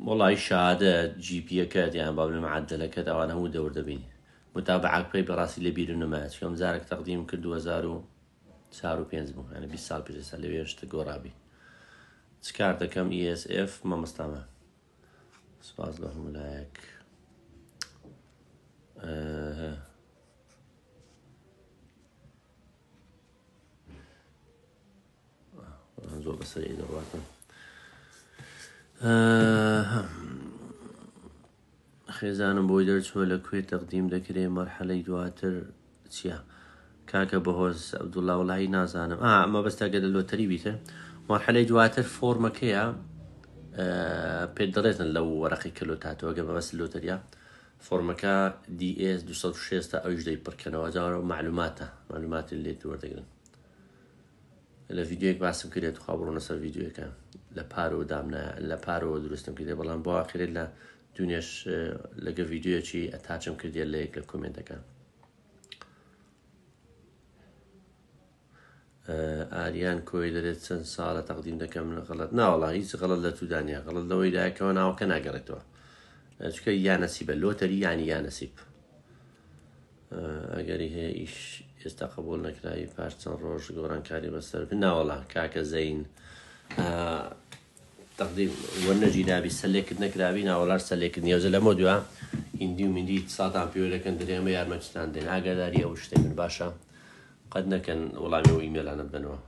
وڵی شادە GP-ەکەت یان با بڵێ معەدەلەکەت ئەوان هەموو دەور دەبینی متابعەت پێی بەڕاستی لە بیر نەمایە چکەم جارێک تەقدیم کرد 2005 بوو یعنی 20 ساڵ پێشە لەوێ شتە گۆڕابی چ کار دەکەم ESF مەمەستامە سپاس لە هەموو لایەک زۆر بەسەری دەڕاتم خێزانم بۆی دەرچووە لەکوێ تەقدیم دەکرێ مەرحەلەی دواتر چییە کاکە بەهۆز عەبدوڵڵا وەڵاهی نازانم ئەمە بەستاگە لە لۆتەری بیتە مەرحەلەی دواتر فۆرمەکەیە پێ دەڵێتن لەو وەرەقی کلۆ تاتەوە گە بەبەست لۆتەریە فۆرمەکە DS 206 ئەوش دەی پڕکەنەوە جاوە معلوماتی لێت وەردەگرن لە ڤیددیوەک باسم کردێت خوا بڕۆنە سەر ڤیددیوەکە لە پارەوە دامنە لە پارەوە دروستم کردێ بەڵام بۆ ئاخرێت لە دونیش لەگە ڤیددیوەکی ئەتاچم کردێت لە یەک لە کۆمنتەکان ئاریان کۆی دەرێت چەند ساڵە تەقدیم دەکەم غەڵەت ناوەڵا هیچ غەڵەت لە توودانیا غەڵەت لەوەی دایکەوە ناوەکە ناگەڕێتەوە چکە یانەسیبە لۆتەری ینی یانەسیب ئەگەری هەیە ئیش ئێستا قبول نەکراوی پاش چەند ڕۆژ گۆڕانکاری بەسەر ناوەڵا کاکە زەین تەقدیم وەرنەجی نابی سەلێکت نەکراوی ناوەڵار سەلێکت نیێوزە لەمە دووە هیندی و مندی ساتان پێوەکەن دەرێمە یارمەچتان دێن ئاگاداری ئەو شتێ من باشە قەت نەکەن وەڵامی و ئیمێلانە بدەنەوە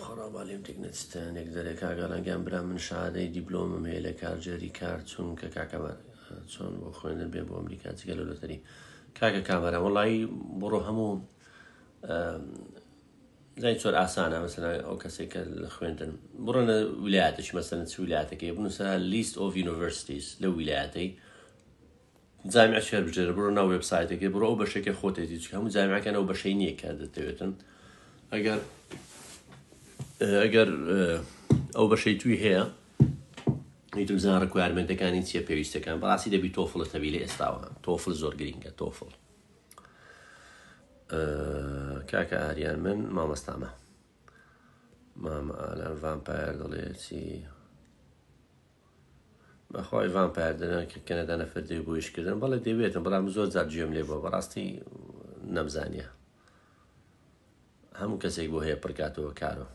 خۆڕابالیم تێکنەچتانێک دەرێک کاگەڵەنگیان برا من شادەی دیبلۆمم هەیە لە کارجێری کار چونکە کاکەمە چۆن بۆ خوێندن بێ بۆ ئەمریکا جگە لە لۆتەری کاکە کامەرە وەڵی بڕۆ هەموو زای چۆر ئاسانە مەسەلا ئەو کەسێکە لە خوێندن بڕۆنە ویلایەتش مەسەلەن چ ویلایەتەکەی بنووسە لیست ئۆف یونیڤەرسیتیز لە ویلایەتەی جامیع شێر بژێرە بڕۆ ناو وێبسایتێکی بڕۆ ئەو بەشێکی خۆتێتی چکە هەموو جامیعەکان ئەو بەشەی نییە کە دەتەوێتن ئەگەر ئەو بەشەی توی هەیە ئیتر بزانە ڕکوایرمەنتەکانی چیە پێویستەکان بەڕاستی دەبی تۆفڵت هەبی لە ئێستاوە تۆفڵ زۆر گرینگە تۆفڵ کاکە ئاریان من مامەستامە مامە ئالان ڤامپایر دەڵێ چی بەخوای ڤامپایر دەنێن کە کەنەدا نەفەر دەوێت بۆ ئیشکردن بەڵێ دەوێتن بەڵام زۆر جار گوێم لێ بووە بەڕاستی نەمزانیە هەموو کەسێک بۆ هەیە پڕکاتەوە کارەوە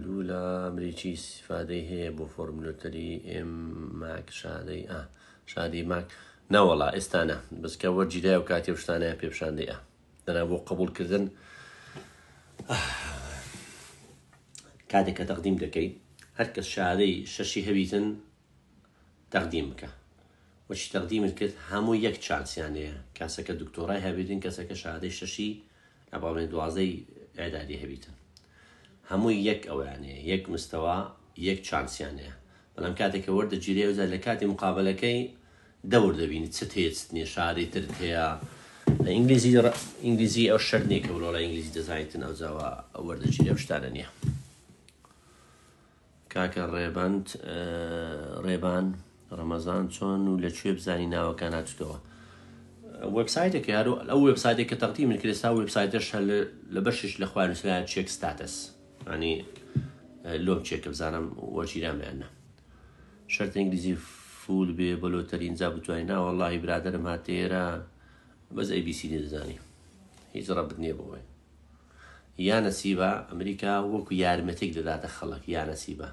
لولا ئەمریکی سیفادەی هەیە بۆ فۆرمولۆتەری ئێم ماک شادی ماک ناوەڵا ئێستانە بەسکە وەرجیدای و کاتی شتانەیە پێپشاندەیە دەنا بۆ قبولکردن کاتێک کە تەقدیم دەکەیت هەرکەس شادەی شەشی هەبیتن تەقدیم بکە وەچی تەقدیمت کرد هەموو یەک چانسیانەیە کەسەکە دکتۆرای هەبیتن کەسەکە شادەی شەشی ئەباڵێن دوازەی ئێدادی هەبیتن هەمووی یەک ئەویانەیە یەک مستەوا یەک چانسیانەیە بەڵام کاتێککە وەردەگیرێ وزە لە کاتی مقابلەکەی دەور دەبینی چ هێت نیە شادەی تر هەیە ئینگلیزی ئەو شەر نیە کە وڵۆڵە ئینگلیزی دەزانیتن ئەوزاوە وەردەگیرێ ئەو شتانە نییە کاکە ڕێبان ڕەمەزان چۆن و لەکوێ بزانی ناوەکان هاتوتەوە وێبسایتێک یارو ئەو وێبسایتێک کە تەقدیم من کرد سا وێبسایتش لە بەشش لە خوارنووسیان چێک ستاتس ینی لۆم چێکە بزانم وەرگیرامیانە شەرت ئینگلیزی فول بێ بەلۆتەرین جا بتوانین نا وەڵڵاهی برادرم هاتێرە بەس ABC دەزانی هیچ ڕەبت نییە بۆی یا نەسیبە ئەمریکا وەکو یارمەتێک دەداتە خەڵک یا نەسیبە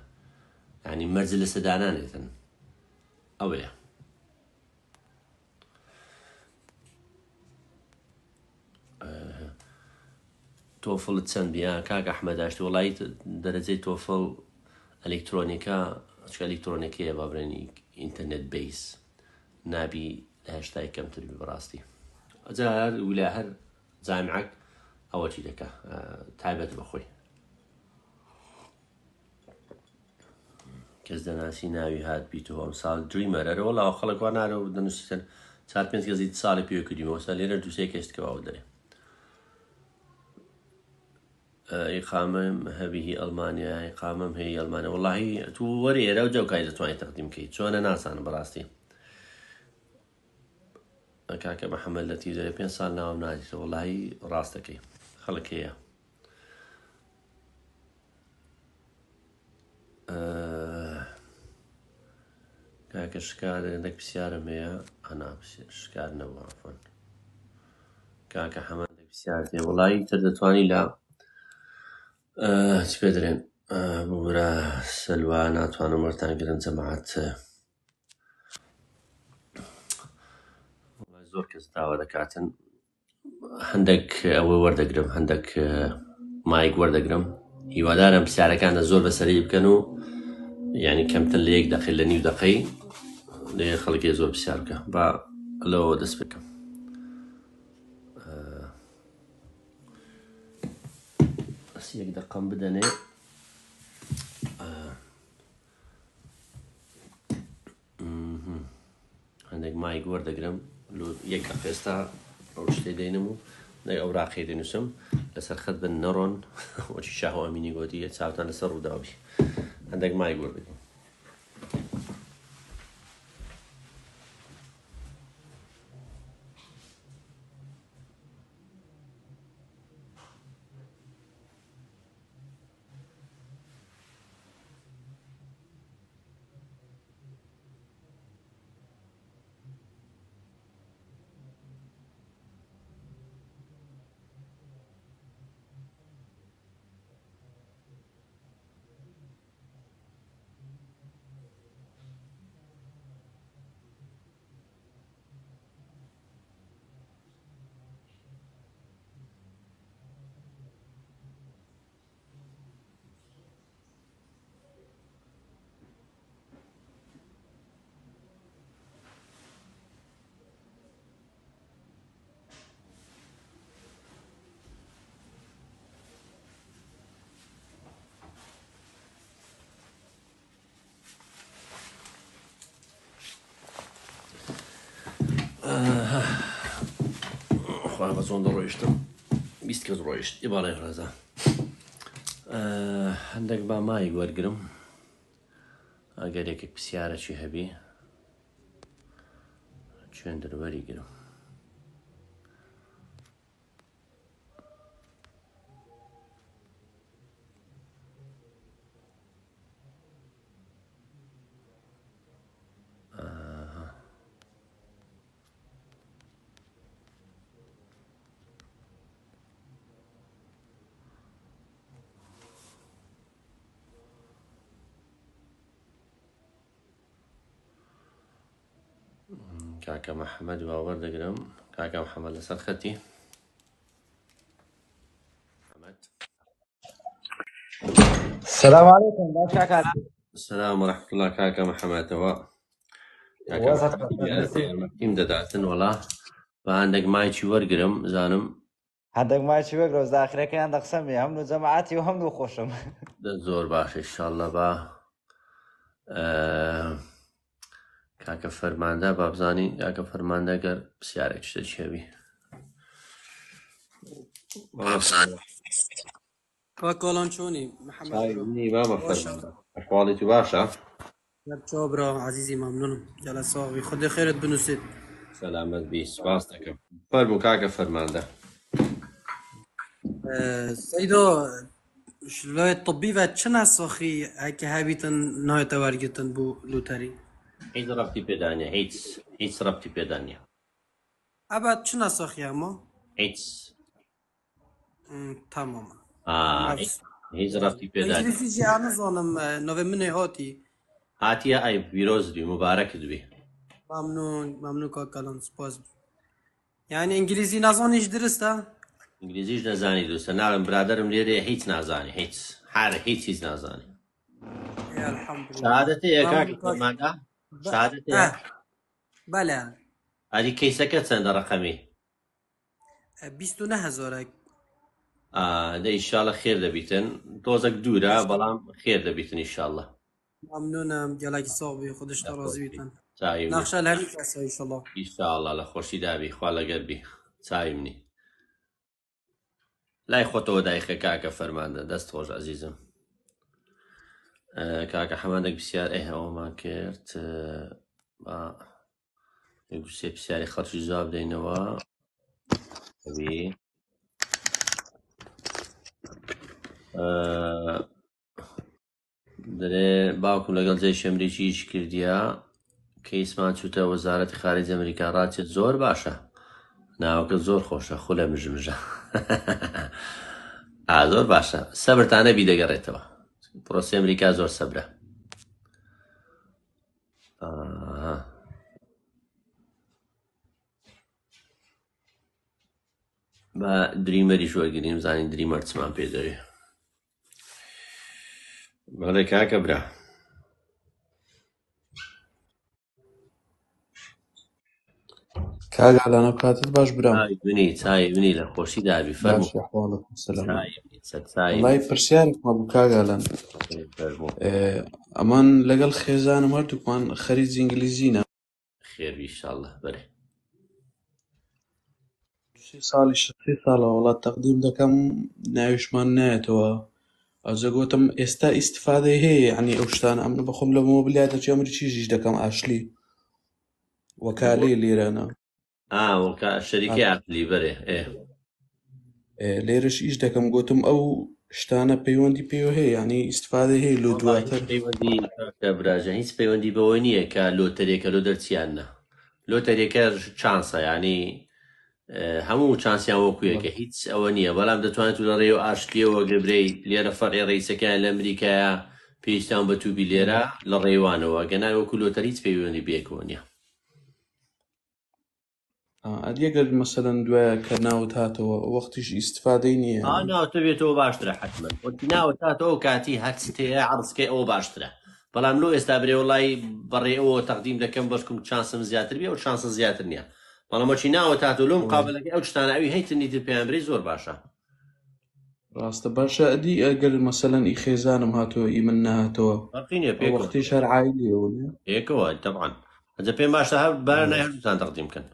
ینی مەرج لە سەدانانێتن ئەوەیە تۆفڵت چەند بیان کاک ئەحمەداشتی وڵی دەرەجەی تۆفڵ ئەلکترۆنیکا ئەلکترۆنیکەیە بابرێنی ئینتەرنێت بیس نابی لە هێشتای کەمتر بەڕاستی ئەجا ویلا هەر جامعەک ئەوە چی دەکە تایبەت بەخۆی کەس دەناسی ناوی هات بیتەوە ئەم ساڵ دریمەرەرە وەڵاوە خەڵکوا نارەوە دەنووسیتن 4-5 کەسی ساڵی پێوە کردیمەوە سا لێرە دووسێ کەستکەواوە دەرێ ئیقامەم هەبیهی ئەڵمانیا ئیقامەم هەیە ئەڵمانیا وەڵاهی تو وەرە ئێرە و جەوکای دەتوانیت تەقدیم بکەیت چۆنە ناسانم بەڕاستی کاکە محەممەد لە تیزەرە 5 ساڵ ناوم نادیتەوە وەڵاهی ڕاستەکەی خەڵک هەیە کاکە شکار هەندێک پرسیارم هەیە ئەنا شکار نەبووە عەفوەن کاکە هەمانێک پرسیار هەیە وەڵاهی تر دەتوانی لە چ پێ دەڵێن ببورە سەلوا ناتوانم وەرتانگرن جەماعەت زۆر کەس داوا دەکاتن هەندێک ئەوە وەردەگرم هەندێک مایک وەردەگرم هیوادارم پرسیارەکانە زۆر بەسەری بکەن و یعنی کەمتر لە 1 دەقەی لە نیو دەقەی لێ خەڵکی زۆر پرسیار بکە با لەوە دەست بکەم بەس 1 دەقەم بدەنێ هەندێک مایک وەردەگرم 1 ئەفێستا ئەو شتەی دەینم و ئەو ڕاقی دەنووسم لەسەر خەت بن نەڕۆن وەچی شاهۆ ئەمینی گۆتی چاوتان لەسەر ڕووداوی هەندێک مایک وەردەگرم خۆیان بە چۆن دەڕۆیشتم 20 کەس ڕۆیشت ئیباڵێ ڕێزە هەندێک با مایک وەرگرم ئەگەر یەکێک پرسیارەکی هەبی چێن دەروەری گرم کاکە محەممەد باوەڕدەگرم کاکە محەممەد لەسەر خەتی السلام عليكم باش كاكا. السلام ورحمة الله كاكا محمد توا كاكا وسط محمد تيم داداتن والله فعندك مايتشي ورقرم زانم عندك ما تشوي روز داخلك كان عندك سمي هم نو جماعتي وهم نو خوشم. زور باش إن شاء الله با كاكا فرمانده بابزاني كاكا فرمانده قر بسيارك شتشيبي بابزاني كاكولان شوني محمد برو ني بابا فرمانده أحوالي باشا شو برو عزيزي ممنون جل صاغي خدي خيرت بنوسيت سلامت بيس باستك فرمو كاكا فرمانده سيدو شلوي الطبي فاتشنا صاخي هكي هابيتن نهاية توارجتن بو لوتري هيت ربطي بيدانيا هيت ربطي بيدانيا أبا تشنا صاخي أما هيت تمام هيت ربطي بيدانيا إنجليزي جي أنا ظالم نوفي مني هاتي هاتيا أي بيروز دي مبارك دبي ممنون كاكولان سباز يعني إنجليزي نظانيش درستا انگلیزیش نزانی دوستە ناڵم برادرم لێرێ هیچ نازانی هیچ حارە هیچ نازانی يا الحمد لله شهادەتەیە کاکی فەرماندا شهادەتەیە بله ئەدی کەیسەکە چەندە ڕەقەمی 29,000 دە ئیشاڵە خێر دەبیتن تۆزێک دوورە بەڵام خێر دەبیتن ئیشاڵە ممنونم گەلاکی ساڵی خودش تا ڕازی بیتن چایم نەخشە لە هەمی کەسە ئینشەڵڵا ئیشاڵە لە خۆشی دابی خوا لەگەربی چایمنی لای خۆتەوە دایخە کاکە فەرماندە دەست خۆش عەزیزم کاکە حەمادێک پرسیار ئەومان کرد سێ پرسیاری خەڵکی جواب بدەینەوە دەرێ باوکم لەگەڵ جێیشی ئەمریکی ئیش کردیە کەیسمان چووتە وەزارەتی خارجی ئەمریکا ڕاچێت زۆر باشە ناوەکە زۆر خۆشە خۆ لە مژمژە زۆر باشە سەبرتانە بی دەگەڕێتەوە پرۆسی ئەمریکا زۆر سەبرە بە دریمەریش وەرگریم زانین دریمەر چمان پێ دەوێ بەڵێ کاکە برا کاگالانە کاتت باش برام چای لە خۆشی دابی فەرموو باشی ئەحواڵەکم سەلام چای وەڵای پرسیارێکمان بوو کاگالان ئەمان لەگەڵ خێزانم هەردووکمان خەریج ئینگلیزینە خێری ئینشاڵڵا بەرێ 3 ساڵە وڵات تەقدیم دەکەم ناویشمان نایەتەوە ئەوجا گوتم ئێستا ئیستفادەی هەیە یعنی ئەو شتانە ئەمن بەخۆم لە مۆبیلیاتە ئەمریکیش دەکەم ئاشلی وەکالەی لێرانە شەریکەی ئاپلی بەرێ لێرەش ئیش دەکەم گوتم ئەو شتانە پەیوەندی پێوە هەیە یعنی ئیستفادەی هەیە لۆ دواتر پەیوەندی براژە هیچ پەیوەندی بەوە نییە کە لۆتەرێکە لۆ دەرچیانە لۆتەرێکە چانسە ینی هەموو چانسیان وەکویەکە هیچ ئەوە نییە بەڵام دەتوانێت لە ڕێ و ئاشتیەوە گەبرەی لێرە فەرعی ڕێیسەکان لە ئەمریکایە پێویستیان بە تووبی لێرە لە ڕێوانەوە گەنای وەکو لۆتەر هیچ پەیوەندی بێکەوە نییە ئەگەر مەسەلەن دوایە کە ناوت هاتەوە وەختیش ئیستفادەی نییە ناوتە بێتەوە باشترە حتمما وەتی ناوت هاتەوە کاتی هەرچتەیە عەرزکەی ئەوە باشترە بەڵام لۆ ئێستا برێ وڵی بەڕێ ئەوە تەقدیم دەکەم بەشکم چانسم زیاتر بێ و چانسە زیاتر نییە بەڵامەچی ناوت هاتەوە لۆ مقابلەکەی ئەو شتانە ئەوی هەیتنی تر پێیان برێ زۆر باشە ڕاستە باشە ئەدی ئەگەر مەسەلەن ئی خێزانم هاتەوە ئی من نهاتەوە وەختیش هەر عایلیەوە پێکەوە طبعا ئەجە پێم باشە هەر بارە هەردووتان تەقدیم بکەن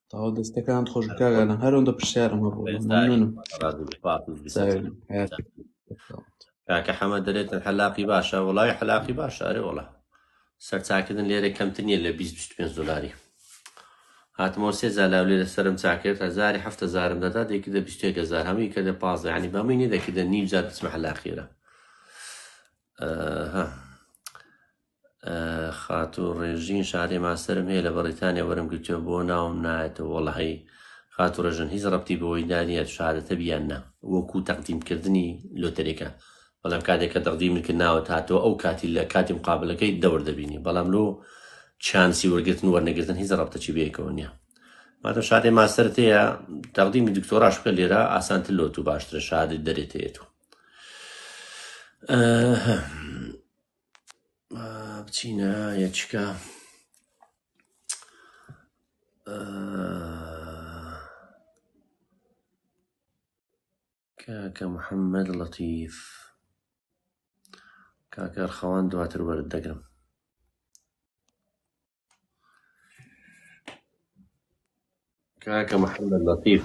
تاوا دەستەکانت خۆش بکاگەلان هەرەوەندە پرسیارم هەبوو مەمنونم کاکە حەمەد دەرێتن حەلاقی باشە وڵای حەلاقی باشە ئەرێ وڵا سەرچاکردن لێرە کەمتر نییە لە 25 دلاری هاتمەوە 3 زالاو لێرە سەرم چاکرد 7,000 دەدا دێکیدە 21,000 هەمووی کردە 15 ینی بەمینی دەکیدە نیم جار بچمە حەلاقیرە خاتو ڕێژین شارێ ماسەرم هەیە لە بەڕیتانیا وەرم گرتووە بۆ ناوم نایەتەوە وەڵی خاتو ڕێژن هیچ ڕەبتی بەوەی دانیەت شارەتە بیاننا وەکو تەقدیمکردنی لۆتەرێکە بەڵام کاتێککە تەقدیمت کرد ناوت هاتەوە ئەو کاتی لە کاتی مقابلەکەی دەوردەبینی بەڵام لۆ چانسی وەرگرتن وەرنەگرتن هیچ ڕەبتەچی بەیەکەوە نییە ماتە شادێ ماستەرت هەیە تەقدیمی دکتۆراش بکە لێرە ئاسانتر لۆت و باشترە شادت دەرێت هەیەت و بچینە یەکچکە کاکە محەممەد لەتیف کاکە خەوان دواتر وەرت دەگرم کاکە محەممەد لەتیف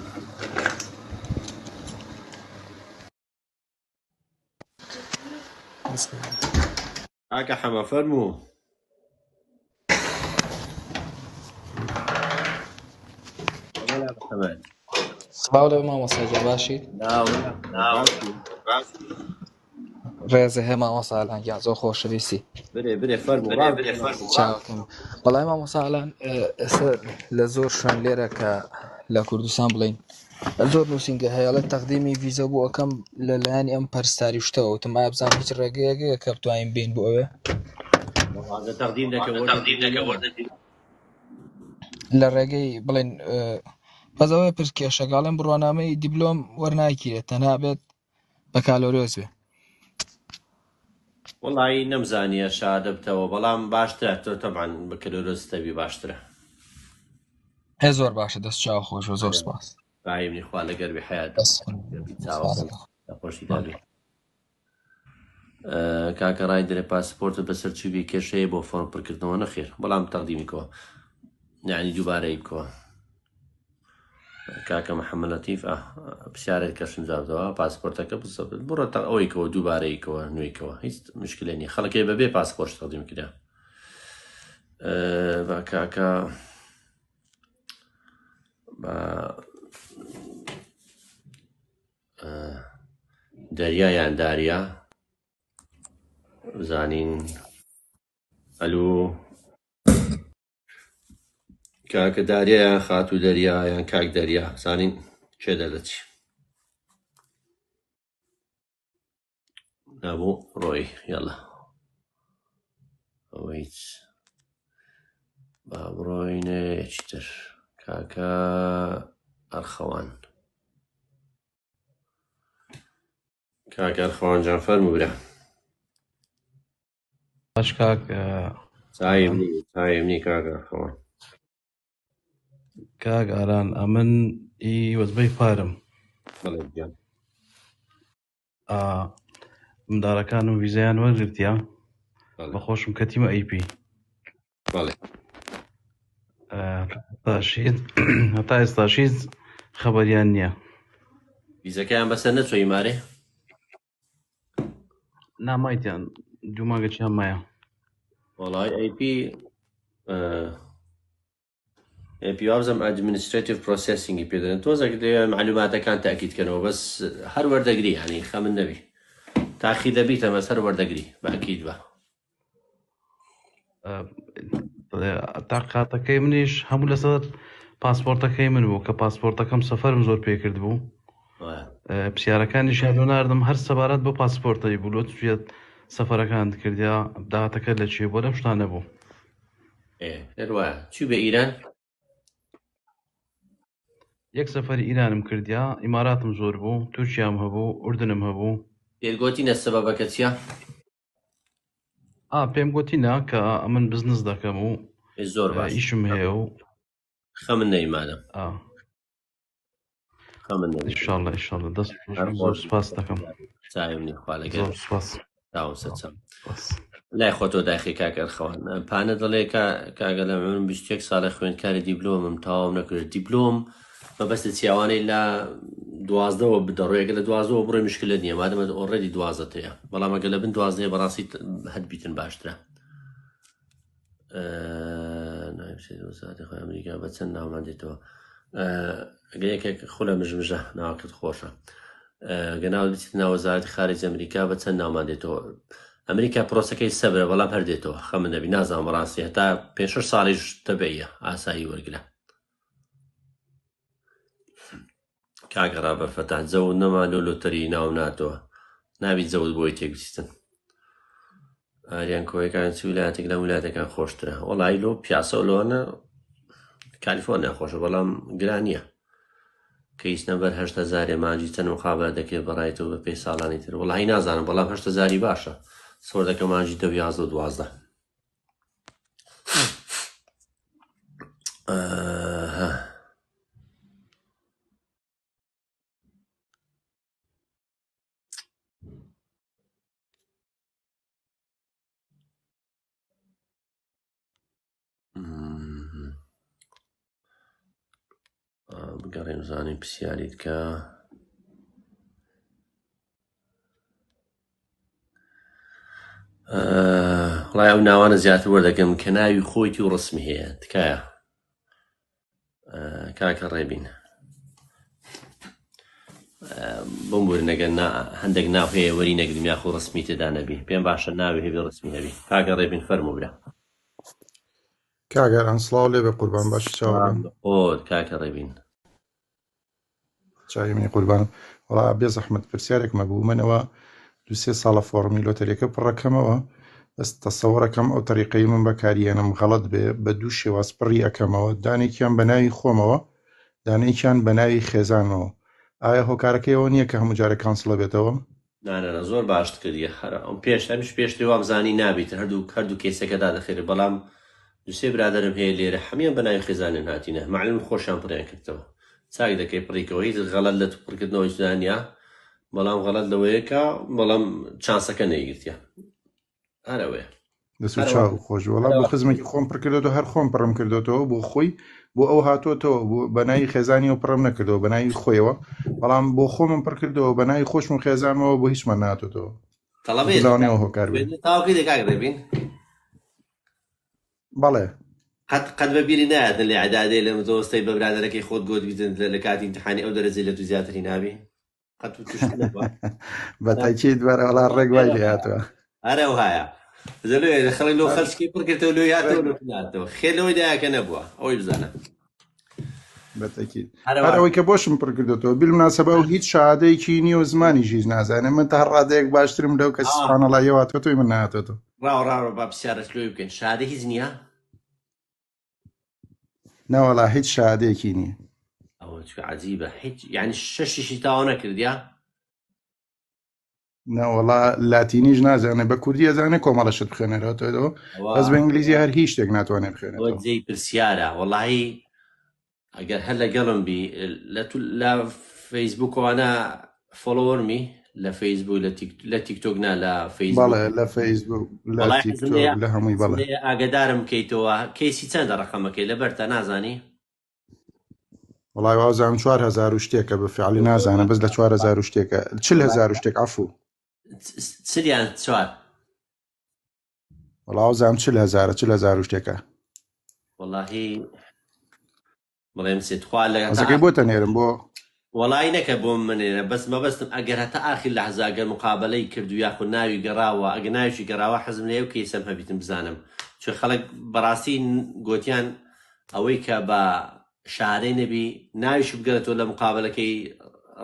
کاکە حەمە فەرموو سڵاو لە مامۆستا باشی ڕێزە هەیە مامۆستا گیان زۆر خۆشەویستی برێ فەرموو چاوەکەم بەڵای مامۆستا ئێستا لە زۆر شوێن لێرە کە لە کوردستان بڵین زۆر نووسینگە هەیە لە تەقدیمی ڤیزە بوو ئەەکەم لەلایەنی ئەم پەرستاری شتەوە وتم ئایا بزانم هیچ ڕێگەیەکەیە کە بتوانین بین بۆ ئەوێ لە ڕێگەی بڵێن بەزەوەی پرس کێشەگاڵم بڕوانامەی دیبلۆم وەرناگیرێت تەنها بێت بە کالۆریۆز بێ وڵی نەمزانیە شادە بتەوە بەڵام باشترە تۆ تەمان بە کەلۆرۆستەوی باشترە هێ زۆر باشە دەست چاو خۆش و زۆر سپاس بايمني خوا لەگەر حیات خۆشی دابێ کاکە ڕای درێ پاسپۆرتە بەسەر چوبی کێشەیە بۆ فۆرم پڕکردنەوە نەخێر بەڵام تەقدیمیکەوە یعنی دووبارەی بکەوە کاکە محەممەد لەتیف پرسیارێک کەشم جاردەوە پاسپۆرتەکە بڕۆ ئەوەیکەوە دووبارەیەکەوە نوێیکەوە هیچ مشکلێ نیە خەڵکی بەبێ پاسپۆرت تەقدیم کرا بە کاکە دەریا یان داریا زانین ئەلو کاکە داریا یان خاتوو دەریا یان کاک دەریا زانین چێ دەدەچی نابوو ڕۆی یاڵە ئەوەیت با بڕۆینە یەکتر کاکە ئەرخەوان کاکە ئەرخەوانجان فەرموو برا باش کاک چایم نی کاکە ئەرخەوان کاک ئاران ئەمن ئی وەزبەی پارم بەڵێ گیان منداڵەکانم ڤیزەیان وەرگرتیا بەخۆشم کەتیمە ئەیپ بەڵێ هەتا ئێستاشیت خەبەریان نییە ڤیزەکەیان بەسەر نەچۆی مارێ نامایتیان دووماگەچیان مایە وەڵای ئەیپی وابزەم ئەدمینسترێتیڤ پرۆسێسینگی پێدەن تۆزێک دەوێت معلوماتەکان تاکیدکەنەوە بەس هەر وەردەگری هەنی خەمن نەبی تاخی دەبیتە بەس هەر وەردەگری باکیت بە تاقاتەکەی منیش هەموو لەسەر پاسپۆرتەکەی من بوو کە پاسپۆرتەکەم سەفەرم زۆر پێکرد بوو پرسیارەکانیشیان ناردم هەر سەبارەت بۆ پاسپۆرتەی بوو لۆ توێت سەفەرەکان کردیا داهاتەکە لە چێ بۆ لەم شتانە بوو هێروایە چی بە ئیران یەک سەفەری ئیرانم کردیا ئیماراتم زۆر بوو تورکیام هەبوو ئوردنم هەبوو پێرگۆتینە سەبەبەکە چییە پێم گوتینە کە ئەمن بزنس دەکەم و زۆر باش ئیشم هەیە و خەمن نەیمانم خەمن ئینشاڵڵا ئینشاڵڵا دەست زۆر سوپاس دەکەم چاویمنی خوا لەگەر زۆر سوپاس تاوم سەرچەم لای خۆتۆ داخی کاکە ئەرخەوان پانە دەڵێ کاگە لە من 21 ساڵە خوێندکاری دیبلۆمم تەواو نەکرد دیبلۆم مەبەستە چیاوانەی لە 12ەوە بدەڕۆیەکە لە 12ەوە بڕۆی مشکلە نییە مادەمە ئۆڕێدی 12 هەیە بەڵام ئەگە لە بن 12 بەڕاستی هەدبیتن باشترە نایبسێتی خۆی ئەمریکا بە چەند ناومان دێتەوە یەکێک خولە مژمژە ناوەکەت خۆشە گەناو بچیت ناو وەزارەتی خارجی ئەمریکا بە چەند ناومان دێتەوە ئەمریکا پرۆسەکەی سەبرە بەڵام هەردێتەوە خەمن نەبی نازانم بەڕاستی هەتا 5 ساڵیش تەبەیە ئاسایی وەرگرە کاگەڕا بەرفەتان جەوت نەما لۆ لۆتەری ناو ناتەوە نابی جەوت بۆی تێکبیستن ئاریان کۆیەکان چ ویلایەتێک لە ویلایەتەکان خۆشترە وەڵای لۆ پیاسە لۆنە کالیفۆرنیا خۆشە بەڵام گرانیە کەیس نەبەر 8,000 مانجی چەند مقابلە دەکرێت بەڕایەتەوە بە پێی ساڵانی تر وەڵاهی نازانم بەڵام 8,000 باشە سۆر دەکە مانجی 10 و 12 بگەڕێم زانین پرسیاری دیکە وڵای ئەو ناوانە زیاتر وەردەگەم کە ناوی خۆیتی و ڕسمی هەیە تکایە کاکە ڕێبین بۆم بوور نەگەن هەندێک ناو هەیە وەری نەگرم یاخۆ ڕسمی تێدا نەبی پێم باشە ناوی هەبێ ڕسمی هەبی کاکە ڕێبین فەرموو برا کاگەران سڵاو لێ بێ قوربان باش چاوەڕێم ئۆ کاکە ڕێبین چاوی منی قوربان وڵا بێ زەحمەت پرسیارێکمە بوو منەوە 2-3 ساڵە فۆرمی لۆتەریەکە پڕەکەمەوە بەس تەسەوەڕەکەم ئەو تەریقەی من بەکارێنم غەڵەت بێ بە دوو شێواز پڕی ئەەکەمەوە دانێکیان بە ناوی خۆمەوە دانێکیان بە ناوی خێزانەوە ئایا هۆکارەکەیەوە نییە کە هەموو جارە کانسڵە بێتەوە نانە زۆر باشت کردیە خەرە ئەم پێش هەمیش پێشتری وابزانی نابیت هەردوو کێسەکەدا دەخێرێت بەڵام دوسێ برادرم هەیە لێرە هەمیان بە ناوی خێزانیان هاتینە معلم خۆشیان پڕیان کردەوە چاک دەکەی پڕیکەوە هیچ غەڵەت لە پڕکردنەوەی زانیا بەڵام غەڵەت لەوەیەکە بەڵام چانسەکە نەیگرتیە هەرەوەیە دەست و چاو خۆش وەڵام بۆ خزمێکی خۆم پڕ کردێتەوە هەر خۆم پڕم کردێتەوە بۆ خۆی بۆ ئەو هاتوۆتەوە بە ناوی خێزانی و پڕم نەکردەوە بە ناوی خۆیەوە بەڵام بۆ خۆمم پڕ کردەوە بە ناوی خۆشم خێزانەوە بۆ هیچمان ناتۆتەوە زانەوە هۆکار تاوەکەی دەکاک دەبین بەڵێ قەت بەبیری نایەتن لێ عەدادێ لە دۆستەی بە برادەرەکەی خۆت گۆت بیتن لە کاتی ئیمتیحانی ئەو دەرەجەی لە تو زیاتری نابی قەت و توشت نەبووە بە تاکید وەرە وەڵا ڕێک وای لێ هاتووە هەرە وهایە زەلوێ خەڵک لەو خەڵکی پڕ کردەوە لێ هاتەوە لێ ناتەوە خێر لەوەی دایەکە نەبووە ئەوەی بزانە بە تاکید هەر ئەوەی کە بۆشم پڕ کردێتەوە بیلمناسەبە و هیچ شادەیەکی نییە و زمانی ژیز نازانێ من تا هەر ڕادەیەک باشترم لەو کە سوبحانەڵڵا هاتوێتەوەی من نهاتێتەوە ڕاوڕاوە با پرسیارەت لێ بکەین شادە هیچ نییە نەوەڵا هیچ شادەیەکی نییە ئەوە عەجیبە هیچ یعنی شەشیشی تاوا نەکردیا نەوەڵا لاتینیش نازانێ بە کوردی ئەزانێ کۆمەڵەشت بخێنێرەوەتەوە بەس بە ئینگلیزی هەر هیچ شتێک ناتوانێت بخێنێتەوە جێی پرسیارە وەڵاهی ئەگەر هەر لەگەڵم بی لە فەیسبووکەوانە فۆلۆوەرمی لە فەیسبوک لە تیکتۆک نا لە فەیسبوک بەڵێ لە فەیسبوک لە تیکتۆک لە هەمووی بەڵێ ئاگدارم بکەیتەوە کەیسی چەندە ڕەقەمەکەی لەبەرتە نازانی وڵای وازانم 4,000 شتێکە بە فعلی نازانم بەس لە 4,000 شتێکە 40,000 شتێک عەفوو چلیان چوار وڵاوزانم 40,000 شتێکە وەڵاهی بڵێم سێتخوا لە ئەزەکەی بۆ تەنێرم بۆ وەڵای نەکە بۆم منێنە بەس مەبەستم ئەگەر هەتا ئاخر لە حەزاگەر مقابلەی کردو یاخود ناوی گەڕاوە ئەگە ناویشی گەڕاوە حەزم لێ و کەیسەم هەبیتم بزانم چۆ خەڵک بەڕاستی گوتیان ئەوەی کە بە شارەی نەبی ناویش بگەرێتەوە لە مقابلەکەی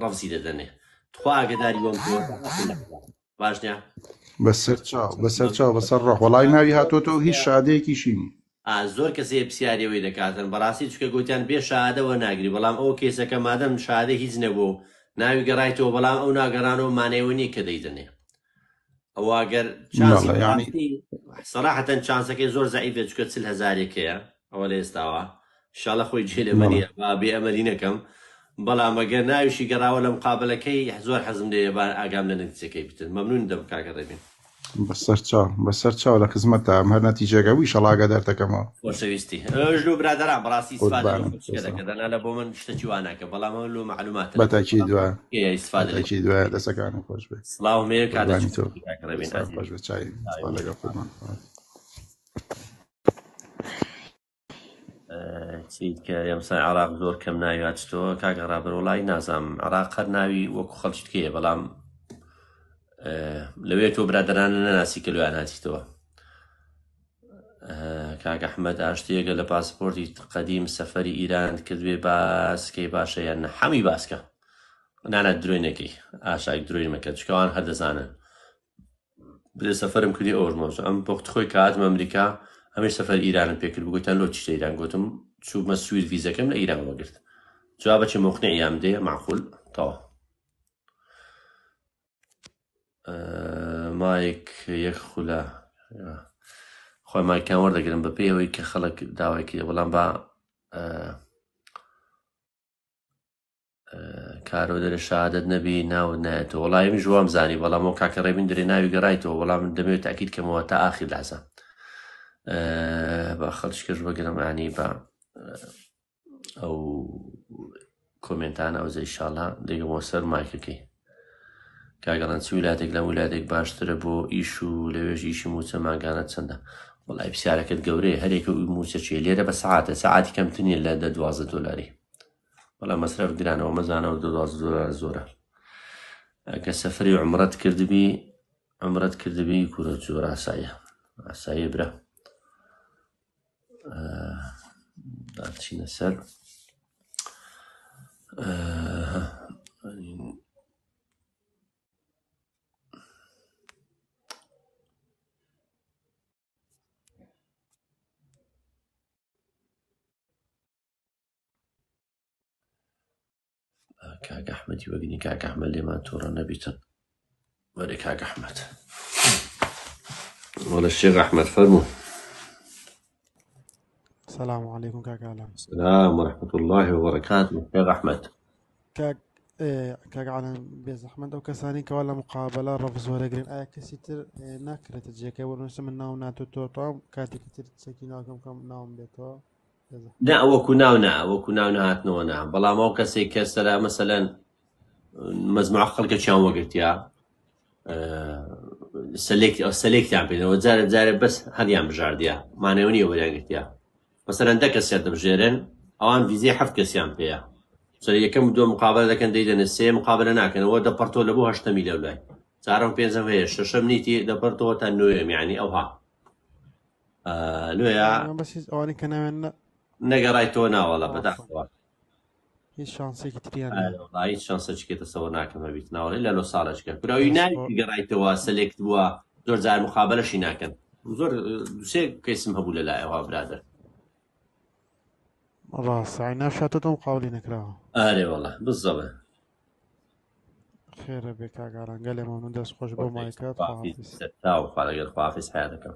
ڕەفزی دەدەنێ تخوا ئاگداری بۆم باش نییە بەسەر چاو بەسەر ڕۆح وەڵای ناوی هاتۆتەوە هیچ شادەیەکیشی نی زۆر کەسێ پرسیارەوەی دەکاتن بەڕاستی چکە گوتیان بێ شادەوە ناگری بەڵام ئەو کێسەکە مادەم شادە هیچ نەبوو ناوی گەڕایتەوە بەڵام ئەو ناگەڕانەوە مانەوە نیە کە دەیدنێ ئەوواگەر سەراحەتەن چانسەکەی زۆر زەعیفە چکە 40,000ەیە ئەوە لە ئێستاوە شاڵە خۆی جێ لە منیە با بێ ئەمەری نەکەم بەڵام ئەگەر ناویشی گەڕاوە لە مقابلەکەی زۆر حەزم لێ ئاگام لە نەتیجەکەی بتن مەمنون دەم کاکە ڕێبین بەسەر چاو لە خزمەتە ئەم هەر نەتیجەکەوی شەڵاگە دەردەکەمەوە خۆشەویستی ژلو برادران بەڕاستی دەکەدەنا لە بۆ من شتێکی واناکە بەڵام لۆ معلومات بەتاکی دوای دەسەکانی خۆش بێت سڵاو مێر کاتانی تۆ خۆش بێت چای لەگەڵ خۆمان چیت کە ئەمسا عراق زۆر کەم ناوی هاتووە کاکە ڕابەر وڵای نازام عراق هەر ناوی وەکو خەڵکیتکەیە بەڵام لەوێ تۆ برادرانە نەناسی کە لەویان هاتیتەوە کاکە ئەحمەد ئاشتیەگە لە پاسپۆرتی قەدیم سەفەری ئیران کردوێ باسکەی باشە یان هەمی باسکە نانە درۆی نەکەی ئاشای درۆی مەکە چکەوان هەر دەزانن بێ سەفەرم کردی ئەوژمەوە ئەم پۆخت خۆی کە هاتم ئەمریکا هەمیش سەفەر ئیرانم پێکرد بگوتیان لۆ چیتە ئیران گوتم چوومە سوید ڤیزەکەم لە ئیران وەگرت جوابە چی مقنعیام دێ معقول تەوا مایک یەک خولە خۆی مایکان وەردەگرم بە پێی ئەوەی کە خەڵک داوایکی بەڵام بە کارۆ دەرە شادت نەبی ناو نایەتەوە وەڵای من ژوام زانی بەڵام ئەو کاکە ڕێبین دەرێ ناوی گەڕایتەوە وەڵام من دەمەوێت تاکید کەمەوە تا ئاخر لازە بە خەڵکیش بەگرم ینی بە ئەو کۆمنتانە ئەو ئینشاڵڵا دەیگەمەوە سەر مایکەکەی کاگەڵان چ ویلاتێک لە ویلاتێک باشترە بۆ ئیش و لەوێژ ئیشی موچە ماگانە چەندە وەڵای پرسیارەکەت گەورەیە هەرێکە موچە چێ لێرە بە سەعاتە سەعاتی کەمترین لە $12 بەڵام مەسرف گرانەوە مەزانەوە $12 زۆرە ئەگە سەفری عومرەت کردبی کوورە زۆر ئاساییە برا داچینە سەر کاک ئەحمەدی وەگنی کاک ئەحمەد لێمان تووڕە نەبیتن وەرێ کاک ئەحمەد وەڵە شێخ ئەحمەد فەرموو السلام عليكم كاك علام. السلام ورحمة الله وبركاته شيخ أحمد كاك علام بيز أحمد أو كساني كوالا مقابلة رفض ورقرين كسيتر ناكرة تجيك ونسم الناو ناتو توطام كاتي كتير تسكيناكم كم ناوم بيتو نا وكو هاتنو نعم بلا مو كسي كسر مثلا مجموعة خلق شان وقت يا سليكت عم بينه وزارب بس هذه عم بجارديا معنوية ولا قلت يا مثلا دك السيادة بجيرن أوان فيزي حف كسيان بيا سري كم دو مقابلة لكن ديدن السي مقابلة ناكن هو دبرتو لبوها اشتميل أولاي تعرفون بينزم هيش شمنيتي دبرتو تنويم يعني أوها لويا بس أواني كنا نقرايتو والله بدأ هیچ شانسی كتير والله هیچ شانسێکی کە تەسەوەر ناکەم هەبیتنەوە إلا لە ساڵێکە براوی ناوی گەڕایتەوە سەلێکت بووە زۆر جار مقابلەشی ناکەن زۆر دوسێ کەیسم هەبوو لەلایەوە برادر ڕاست عیناف شاتۆتە مقاولی نەکراوە ئارێ والله بالضبط خێرە بێ کاگاران گەلێ مەمنون دەست خۆش بۆ مایکات تا و خوا لەگەر خواحافیز حیا دەکەم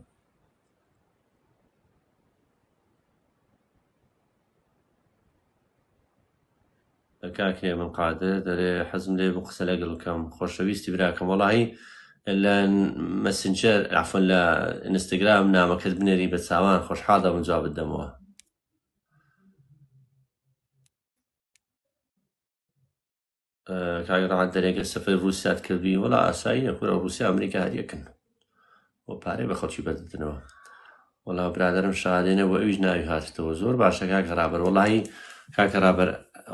کاکێ من قادر دەرێ حەزم لێ بۆ قسە لەگەڵ بکەم خۆشەویستی براکەم وەڵاهی لە مەسنجەر عەفوەن لە ئینستاگرام نامەکەت بنێری بە چاوان خۆشحاڵ دەبم جوابت دەمەوە کاگەڕان دەرێگە سەفەر ڕووسیات کردی وەڵا ئاساییە کورە ڕووسیا ئەمریکا هەریەکن بۆ پارەی بە خەڵکی بەدەدنەوە وەڵا برادرم شادێنە بۆ ئەویش ناوی هاتێتەوە زۆر باشە کاکە ڕابەر وەڵاهی کاکە ڕابەر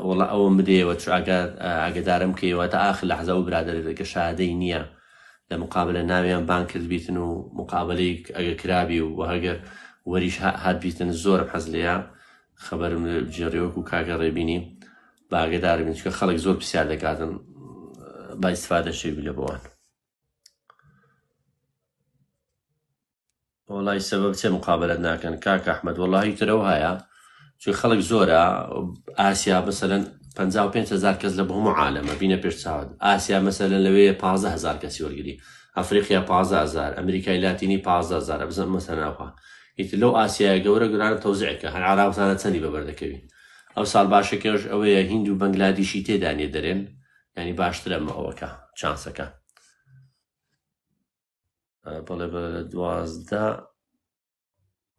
وەڵا ئەوم بدەیەوە چ ئاگدارم کەیەوە تا ئاخر لەحزە و برادرێکە شادەی نییە لە مقابلە ناویان بان کرد بیتن و مقابلەی ئەگە کرابی و هەگەر وەریش هات بیتن زۆرم حەز لێیە خەبەرم جێڕێوەک و کاکە ڕێبینی باگەداربین چکە خەڵک زۆر پرسیار دەکاتن با ئیستیفادە شێوی لە بۆوان وەڵای سەبەب چێ مقابلەت ناکەن کاکە ئەحمەد وەڵاهی ترەوە هەیە چون خەڵک زۆرە ئاسیا مەسەلەن 55,000 کەس لە هەموو عالەمە بینە پێش چاوت ئاسیا مەسەلەن لەوێ 15,000 کەسی وەرگری ئەفریقیا 15,000 ئەمریکای لاتینی 15,000 بزن مەسەلەنەوە هیچ لەو ئاسیای گەورە گورانە تەوزیعەکە هەر عەراقزانە چەندی بەبەردەکەوی ئەو ساڵ باشەکەش ئەوەیە هیند و بەنگلادیشی تێدانێ دەرێن ینی باشترە ئەوەکە چانسەکە بەڵێ بە 12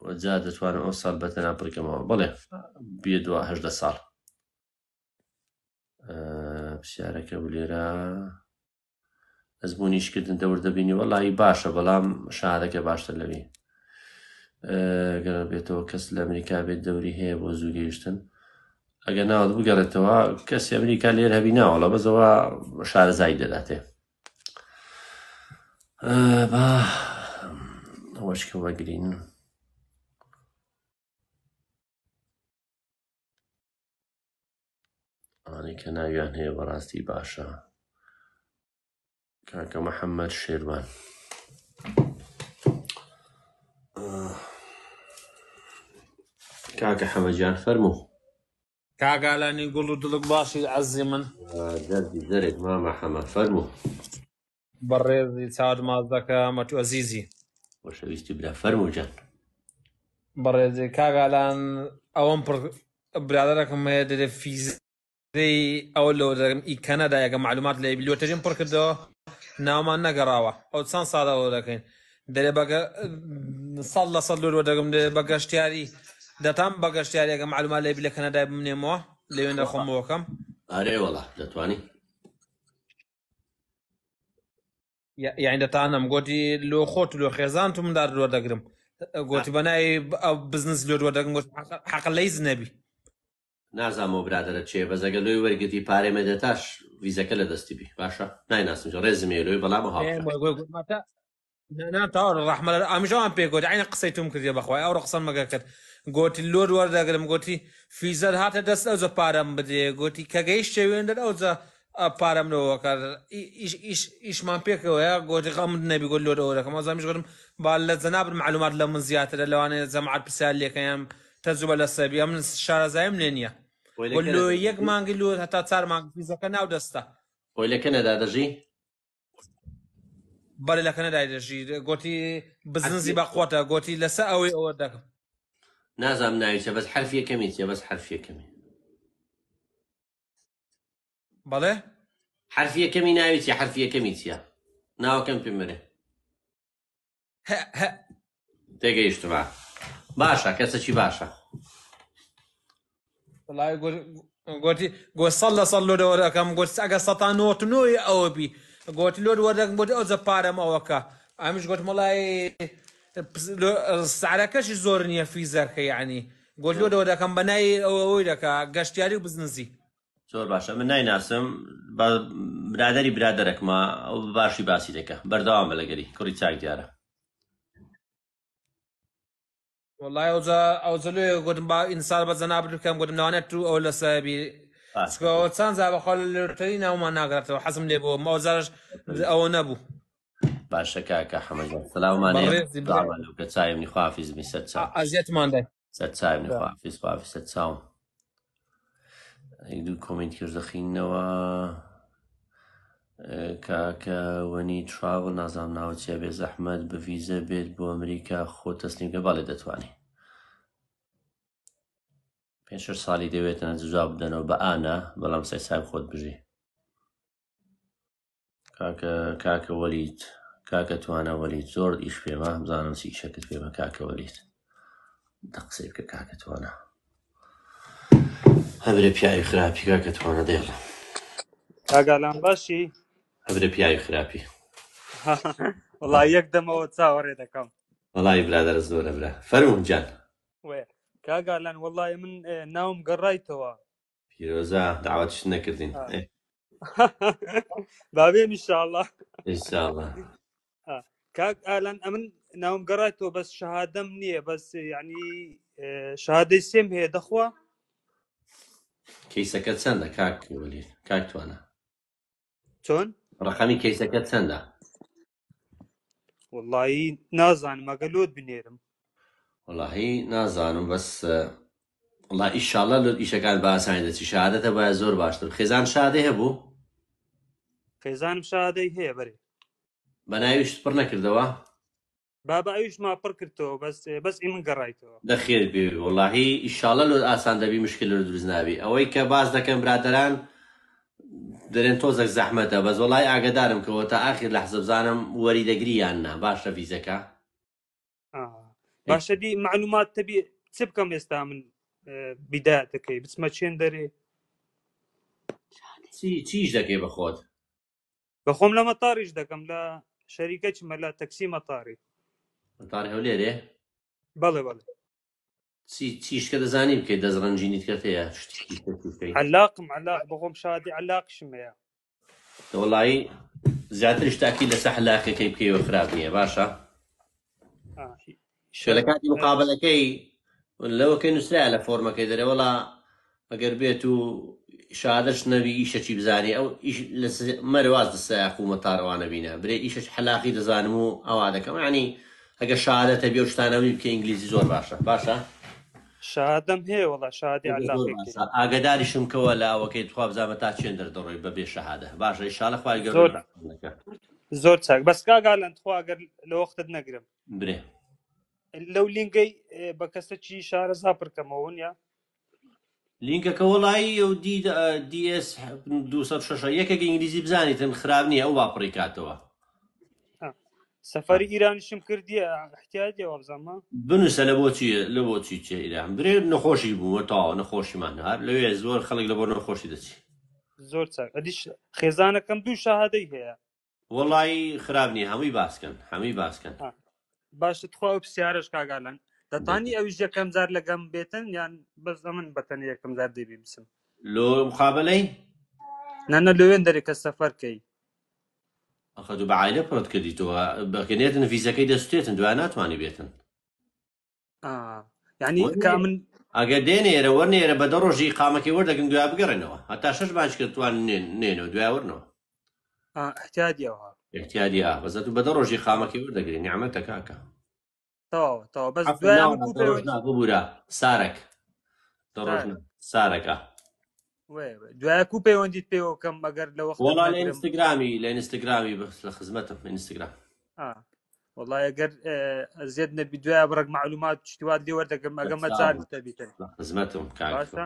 وەجا دەتوانم ئەو ساڵ بەتەنیا پڕکەمەوە بڵێ بێ 18 ساڵ پرسیارەکە لێرە ئەزممویشکردن دەوردەبینی وەڵی باشە بەڵام شارەکە باشتر لەوی گەر بێتەوە کەس لە ئەمریکا بێت دەوری هەیە بۆ زوو گەیشتن ئەگەر ناوت بگەڕێتەوە کەسی ئەمریکا لێر هەبی ناوەڵە بەزەوە شارەزای دەداتێ ئەوەشکە وەگرین ئەوانەی کە ناویان هەیە بەڕاستی باشە کاکە محەممەد شێروان کاکە حەمەجان فەرموو. کاگالانی گوڵ و دڵک باشی عەزی من دەردی زەرێک مامە حەمە فەرموو. بەڕێزی چاوت ماز دەکەم ئەتو ئەزیزی خۆشەویستی برا فەرموو جان. بەڕێزی کاگالان ئەوەم پڕ برادەرەکەم هەیە دەرێ فیزەی ئەوە لەوە دەکەم ئی کەنەدایەکە معلومات لە بیلیۆتەژیم پڕ کردەوە ناومان نەگەڕاوە ئەو چەند ساڵە ئەوە دەکەین دەرێ سەد لە سەد لۆرۆ دەگەم بە گەشتیاری دەتام بە گەشتیاریەکە معلومات لە بی لە کەنەدای بمنێمەوە لەوێنە خۆمەوەکەم ئارێ وەڵا دەتوانی یعنی دەتانم گوتی لۆ خۆت لۆ خێزان تو مندار لۆ دەگرم گوتی بەنای بزنس لۆ دەگەم گوت حەق لەیز نەبی نازانمەوە برادرە چێ بەزەگە لۆی وەرگرتی پارەی مەدەتاش ویزەکە لە دەستی بی باشە نایناسمجە ڕێزمێ لۆی بەڵام تاوە ڕەحمە ئامیژەوان پێ گوتی عینە قسەی توم کردێ بەخوای ئەو قسەم مەگە کرد گوتی لۆ وەردەگرم گوتی فیزەر هاتە دەست ئەوجە پارەم بدێ گوتی کە گەیشت شێوێندەر ئەوجە پارەم لەوە کار ئیشمان پێکەوەیە گوتی غەمت نەبی گوت لۆ ئەوە دەکەم ئەزامیش گوتم با لە جەنابن معلومات لە من زیاترە لەوانەیە جەماعەت پرسیار لێکەیان تەجوبە لە سەبی من شارەزایم لێ نییە لۆ یەک مانگی لۆ هەتا 4 مانگ فیزەکە ناو دەستە خۆی لە کەنەدا دەژی بەڵێ لە کەنەدای دەژی گوتی بزنسی بەقوتە گوتی لەسەر ئەوەی ئەوە دەکەم نازانم ناویچە بەس حرفیەکەمی چیە بەس حرفیەکەمی بەڵێ حرفیەکەمی ناوی چیە حرفیەکەمی چیە ناوەکەم پێم بەرێ تێگەیشتمە باشە کەسەکی باشە وڵای گوتی گۆ سەد لە سەد لۆ دەکەم گوت ئەگە ١٩ ئەوە بی گوتی لۆ وەردەکەم گوتی ئەوجە پارەم ئەوەکە ئەمیش گوت مەڵای سعرەکەشی زۆر نییە فیزەکە یعنی گوت لۆ دەکەم بەنای ئەوەی دەکە گەشتیاری و بزنسی زۆر باشە من نایناسم برادەری برادەرێکمە ئەو باشی باسی دەکە بەردەوام بە لەگەری کوڕی چاک دیارە وڵای ئەوجە لێ گوتم با ئینسان بە جەناب بکەم گوتم ناوانێت تو ئەو لە سەبی چەند زا بەخۆ لەتەری ناومان ناگرێتەوە حەزم لێ بۆ مەوزارش ئەوە نەبوو باشە کاکە حەمەجان سەلاومانێ کە چاوی خوافیزمی سەد چاو ئەزیەتمان دای سەد چاوی خوافیز خوافی سەد چاوم دوو کۆمنت کرد دەخینەوە کاکە وەنی تراڤڵ نازانم ناوە چیە بێ زەحمەت بە ڤیزە بێت بۆ ئەمریکا خۆ تەسلیمکە بەڵێ دەتوانی 5 ساڵی دەوێتەنە جواب بدەنەوە بە ئانە بەڵام سای سایب خۆت بژی کاکە وەلیت کاکە توانە وەلیت زۆر ئیش پێمە بزانم چی ئیشەکەت پێمە کاکە وەلیت دە قسەی بکە کاکە توانە هەبرە پیاوی خراپی کاکە توانە دێڵە کاگالان باشی هەبرە پیاوی خراپی وڵای یەک دەمەوە چاوەڕێ دەکەم وەڵای برادەرە زۆرە برا فەرموون جان وێ کاگالان وەڵای من ناوم گەڕایتەوە پیرۆزە داواتش نەکردین بابێن ئینشاڵڵا ئینشاڵڵا کاک ئالان ئەمن ناوم گەڕایتەوە بەس شەهادەم نییە بەس یعنی شەهادەی سێم هەیە دەخوا کەیسەکە چەندە کاک وەلی کاک توانە چۆن ڕەقەمی کەیسەکە چەندە وڵایی نازانم ئەگە لۆت بنێرم وڵاهی نازانم بەس وڵا ئیشاڵڵا لۆت ئیشەکان بە ئاسانی دەچی شادەتە باید زۆر باشتر خێزان شادەی هەبوو خێزانم شادەی هەیە بەرێ بە ناویشت پڕ نەکردەوە بابا ئەویش ما پڕ کردەوە بەس ئی من گەڕایتەوە دەخێر بێ وڵاهی ئیشاڵڵا لۆت ئاسان دەبی مشکل لۆ دروست نابی ئەوەی کە باز دەکەن برادەران دەرێن تۆزێک زەحمەتە بەس وڵای ئاگدارم کەەوە تا ئاخر لە حەزە بزانم وەری دەگری یاننا باشە ڤیزەکە باشە دی معلومات تەبی چ بکەم ئێستا من بیدات دەکەی بچمە چێن دەرێ چیش دەکەی بە خۆت بەخۆم لە مەتاریش دەکەم لە شەریکە چمە لە تەکسی مەتاری مەتاری هەولێرێ بەڵێ بەڵێ چیشکە دەزانی بکەیت دەزڕەنجینیت کەتەیە علاقم علاق بەخۆم شادی علاقشم هەیە وڵایی زیاترش تاکی لەسەر حلاقەکەی بکەیەوە خراپ نییە باشە لە کاتی مقابلەکەی لەوەکەی نووسرا لە فۆرمەکەی دەرێ وەڵا ئەگەر بێت و شادەش نەبی ئیشەکی بزانێ ئەو مەرەواز دەسایق و مەتاڕەوانە بینە برێ ئیشەش حلاقی دەزانم و ئەوا دەکەم ینی ئەگە شادەتە بێ و شتانەوەی بکە ئینگلیزی زۆر باشە شهادەم هەیە وەڵا شهادی علاقێکی ئاگداریشم کەوە لە ئەوەکەی تخوا بزانمە تا چێن دەردەڕۆی بەبێ شەهادە باشە ئینشاڵڵا خوای گەورە زۆر چاک بەس کاگالان تخوا ئەگەر لە وەختت نەگرم برێ لەو لینگەی بە کەسەکی شارەزا پڕکەمەوە یا لینکەکە وەڵایی ئەو DS 206 یەکێک ئینگلیزی بزانیتن خراپ نییە ئەو واپڕی کاتەوە سەفەری ئیرانیشم کردیە احتیاجیەوە بزانمە بنووسە لە بۆچی چێ ئیران برێ نەخۆشی بووە تاوە نەخۆشیمان هەر لەوێ زۆر خەڵک لە بۆ نەخۆشی دەچی زۆر چاک ئەدیش خێزانەکەم دوو شاهادەی هەیە وەڵایی خراپ نییە هەمووی باسکەن باشە تخوا و پرسیارش کاگالان دەتانی ئەویش یەکەم جار لەگەم بێتن یان بەس من بەتەنە یەکەم جار دەبی بسم لۆ مخابەلەی نانە لەوێن دەرێکە سەفەرکەی ئەخە دوو بەعایلە پڕت کردیتەوە بەکەنێتن ڤیزەکەی دەستێتن دوای ناتوانانی بێتن یعنی کە من ئەگەر دێنێرە وەرنێرە بە 10 ڕۆژی قامەکەی وەردەگرن دوای بگەڕێنەوە هەتا 6 باش کردوان نێنەوە دوای وەرنەوە احتیاجیەوە احتیاجی بەزەت بە 10 ڕۆژی قامەکەی وەردەگرین نیعمەتە کاکە تەواو بەس دوای ببوورە سارێک سارەکە دوای کو پەیوەندیت پێوە کەم ئەگەر لە وەخت وەڵا لە ئینستاگرامی لە خزمەتم ئینستاگرام وەڵای ئەگەر زێد نەبی دوای بڕێک معلومات شتیوات لێ وەردەگەم ئەگەمە جارتە بیتن خزمەتم باشە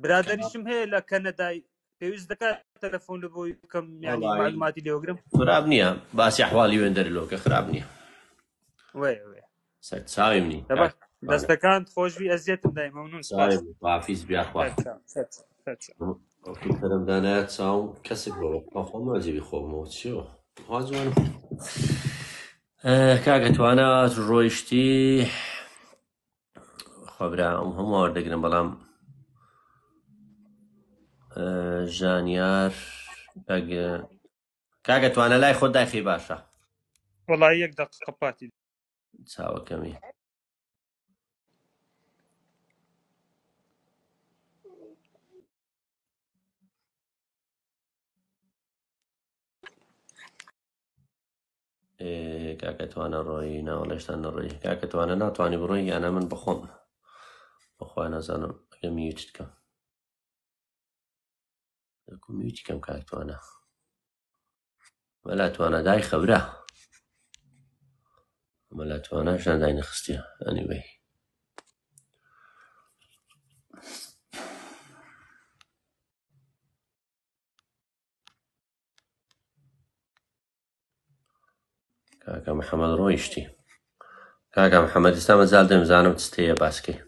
برادەریشم هەیە لە کەنەدای پێویست دەکات تەلەفۆن لە بۆی کەم یانی معلوماتی لێوەگرم خراپ نییە باسی ئەحواڵی وێندەرلۆکە خراپ نییە سەر چاویم نی دەستەکان خۆشوی ئەزیێتم دای مەمنون حافیز بیاخوا تەرەمدانایە چاوم کەسێک بەوە خۆمەجێبی خۆمەوە چیەوە وازوانم کاکە توانە ڕۆیشتی خۆبرا ئەم هەموو وەردەگرم بەڵام ژانیار کاکە توانە لای خۆت دایخی باشە وەڵای یەک دەقیقە پاتی چاوەکەمی کاکە توانە ڕۆی ناوەڵێشتان نەڕۆی کاکە توانە ناتوانانی بڕۆی یانە من بخۆم بەخوا نازانم ئەگە میوتت بکەم میوتی کەم کاک توانە مەلا توانە دای خەورە مەلا توانە ژان دای نەخستیە ئەنیوەی کاکە محەممەد ڕۆیشتی کاکە محەممەد ئێستا مەجال دەمزانم چستەیە باسکەی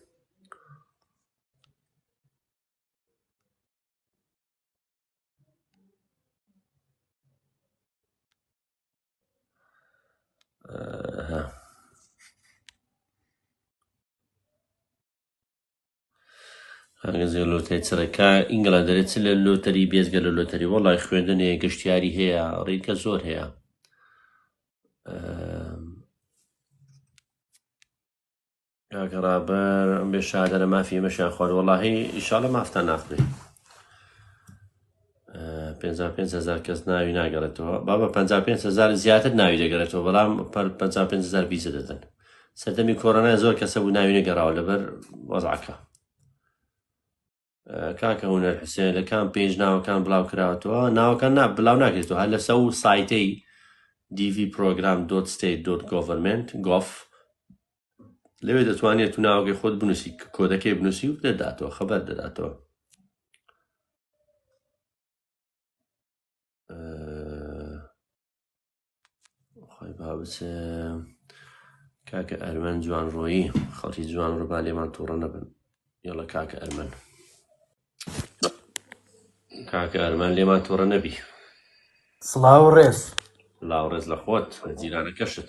ئەگەزێ لۆتەری چڕێکا ئینگڵە دەرێت چ لە لۆتەری بێزگە لە لۆتەری وەڵای خوێندنێ گەشتیاری هەیە ڕێکە زۆر هەیە کاکەڕابەر ئەم بێ شادەرە مافی مەشیان خوارد وەڵاهی ئیشاڵە مافتان ناخرێ 55,000 کەس ناوی ناگەڕێتەوە بابە 55,000 زیاتر ناوی دەگەڕێتەوە بەڵام 55,000 بیزە دەدەن سەردەمی کۆڕۆنای زۆر کەسە بوو ناوی نەگەڕاوە لەبەر وەزعەکە کاکە هونەر حوسێن لە کام پێنج ناوەکان بڵاو کراوەتەوە ناوەکان بڵاو ناکرێتەوە هەر لەسەر و سایتەی dvprogram.state.government.gov لەوێ دەتوانێت تو ناوەکەی خۆت بنووسی کۆدەکەی بنووسی و دەداتەوە خەبەر دەداتەوە خۆی بابچێ کاکە ئەرمەن جوان ڕۆیی خەڵکی جوان ڕووبا لێمان تووڕە نەبن یاڵە کاکە ئەرمەن کاکە ئەرمان لێمان تووڕە نەبی سڵاو ڕێز لاوڕێز لە خۆت لە جیرانەکەشت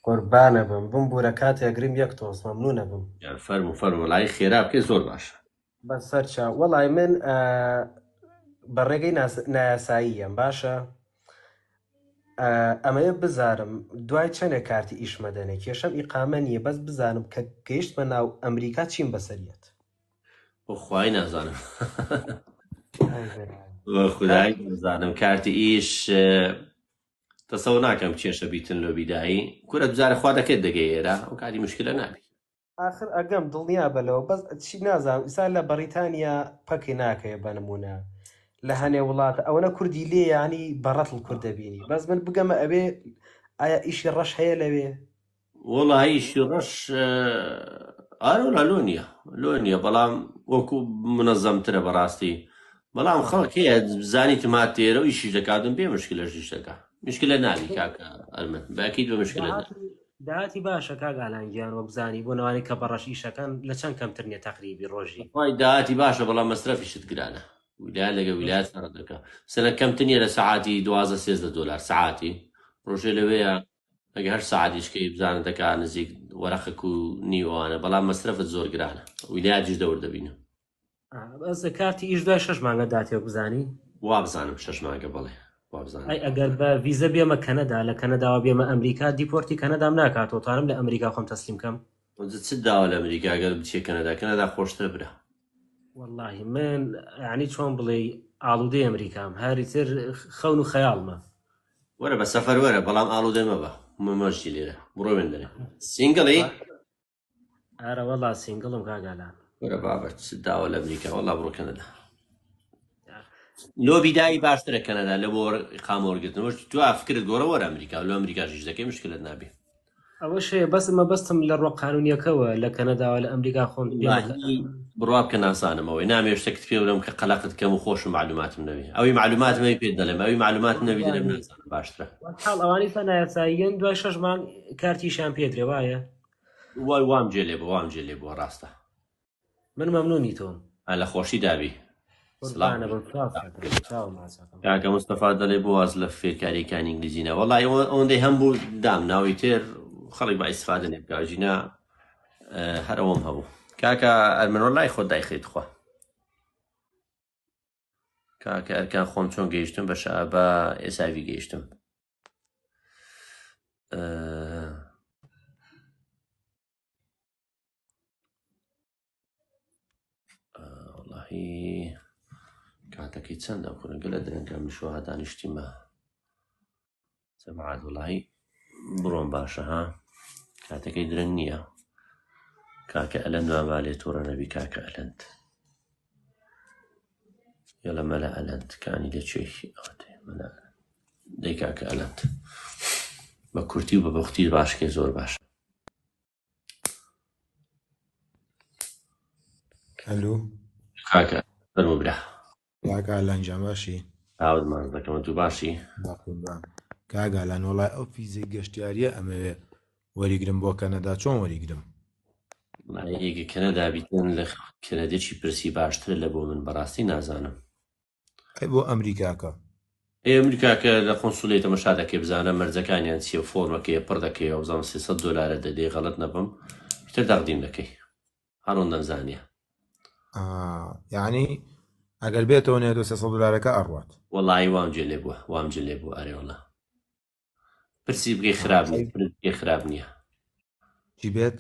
قوربانە بم بوورە کاتێک گریم یەک تۆز مەمنونە بم یان فەرمو لای خێرا بکەی زۆر باشە بەسەرچە وەڵای من بە ڕێگەی نایاساییەم باشە ئەمەیە بزارم دوای چەندێک کارتی ئیشمەدەنێ کێشەم ئیقامە نییە بەس بزانم کە گەیشتمە ناو ئەمریکا چیم بەسەریەت بۆ خوای نازانم خدای نازانم کارتی ئیش تەسەوڕ ناکەم کێشە بیتن لۆ بیدایی کورە بزارە خوا دەکەێت دەگەی ئێرە ئەو کاری مشکلە نابی آخر ئەگەم دڵنیا بەلەوە بەس چی نازانم ئیسا لە بەریتانیا پەکی ناکەیە بە نمونە لە هەنێ وڵاتە ئەوەنە کوردی لێ ینی بەڕەتڵ کورد دەبینی بەس من بگەمە ئەوێ ئایا ئیشی ڕەش هەیە لەوێ وڵی ئیشی ڕەش ئارۆلا لۆ نییە بەڵام وەکو منەزەمترە بەڕاستی بەڵام خەڵک هەیە زانی تما تێرە و ئیشی دەکاتم پێ مشکلە ژیش دەکا مشکلە ناوی کاکە ئەرمن باکیت بە مشکلە داهاتی باشە کاگالانگیان وە بزانی بۆ نەوانی کە بەڕەش ئیشەکان لە چەند کەمتر نیە تەقریبی ڕۆژی وای داهاتی باشە بەڵام مەسرەفیشت گرانە ویلایەت لەگە ویلایەت فەرق دەکا سەنە کەمتر نیە لە سەعاتی 12-13 دلار سەعاتی ڕۆژێ لەوەیە ئەگە هەر سەعاتیشکەی بزانە دەکا نزیک وەرەخەک و نیوانە بەڵام مەسرەفت زۆر گرانە ویلایەتیش دەوردەبینە بەس کارتی ئیش دوای 6 مانگە داتێ بزانی وا بزانم 6 مانگە بڵێ ئەی ئەگەر بە ڤیزە بێمە کەنەدا لە کەنەداوە بێمە ئەمریکا دیپۆرتی کەنەدام ناکاتەوە تانم لە ئەمریکا خۆم تەسلیم کەم چ داوە لە ئەمریکا گەر بچێ کەنەدا خۆشتر برە واللهی من ینی چۆن بڵێ ئاڵوودەی ئەمریکام هەریتر خەون و خەیاڵمە وەرە بە سەفەر وەرە بەڵام ئاڵوودە مەبە مەمەشتی لێرە بڕۆ وێندەرێ سینگڵی ئارە وەڵا سینگڵم کاگالان وەرە بابەت چ داوە لە ئەمریکا وەڵا بڕۆ کەنەدا لۆبیدایی باشترە کەنەدا لە بۆ قامۆرگرتنەوە تو فکرت گۆڕە وەرە ئەمریکا لە ئەمریکاژیش دەکەی مشکلت نابێ ئەوە شەیە بەس ئمە بەستم لە ڕۆ قانونیەکەوە لە کەنەداوە لە ئەمریکا خۆن بڕوا بکە ناسانمەوەی نامێ شتێکت پێ بڵێم کە قەلاقت کەم و خۆشم معلوماتم نەوێ ئەوەی معلوماتمەوەی پێت دەڵێم ئەوەی معلومات نەوی دەڵێم نازانم باشترە حاڵ ئەوانی فەنایەتساییەن دوای 6 مانگ کارتیشیان پێدرێ وایە وای وام جێلێ بۆ ڕاستە من مەمنونی تۆم لە خۆشی دابی کاکە مستەفا دەڵێ بۆ واز لە فێرکاریەکانی ئینگلیزینە وەڵای ئەوەندەی هەم بوو دام ناوی تێر خەڵک با ئیسفادە لێ بکاژینە هەرەوەم هەبوو کاکە ئەرمەنۆ لای خۆت دایخێت خوا کاکە ئەرکان خۆم چۆن گەیشتم بە ئێساوی گەیشتم وڵاهی کاتەکەی چەندە کوڕگە لە درەنگە مشوها دانیشتیمە سەمعاد وڵاهی بڕۆم باشە ها کاتەکەی درەنگ نییە کاکە ئەلەند وامالێ تۆڕە نەبی کاکە ئەلەند یەڵە مەلە ئەلەند کانی لەکوێکی دەی کاکە ئەلەند بە کورتی و بە بەختی باشکێ زۆر باش هەلو کاکە بەرمە برا کاگالان جان باشی ئاوت ماز دەکەمە تو باشی کاگالان وڵای ئەو فیزیک گەشتیاریە ئەمەوێ وەریگرم بۆ کەنەدا چۆن وەریگرم ئێگە کەنەدا بیتن لە کەنەدێکی پرسی باشترە لە بۆ من بەڕاستی نازانم ئەی بۆ ئەمریکاکە ئەمریکاکە لە قۆنسوڵێتە مەشا دەکەی بزانە مەرجەکانیان چیە فۆرمەکەیە پڕ دەکەی و بزانم 300 دلارە دەدەی غەڵەت نەبم تر داغدیم دەکەی هەڕۆن دەمزانیە یعنی ئەگەر بێتەوە نێ 300 دلارەکە ئەڕوات وەڵی وام جلێ بوو ئارێوەڵە پرسی بگەی خراپ نییە چی بێت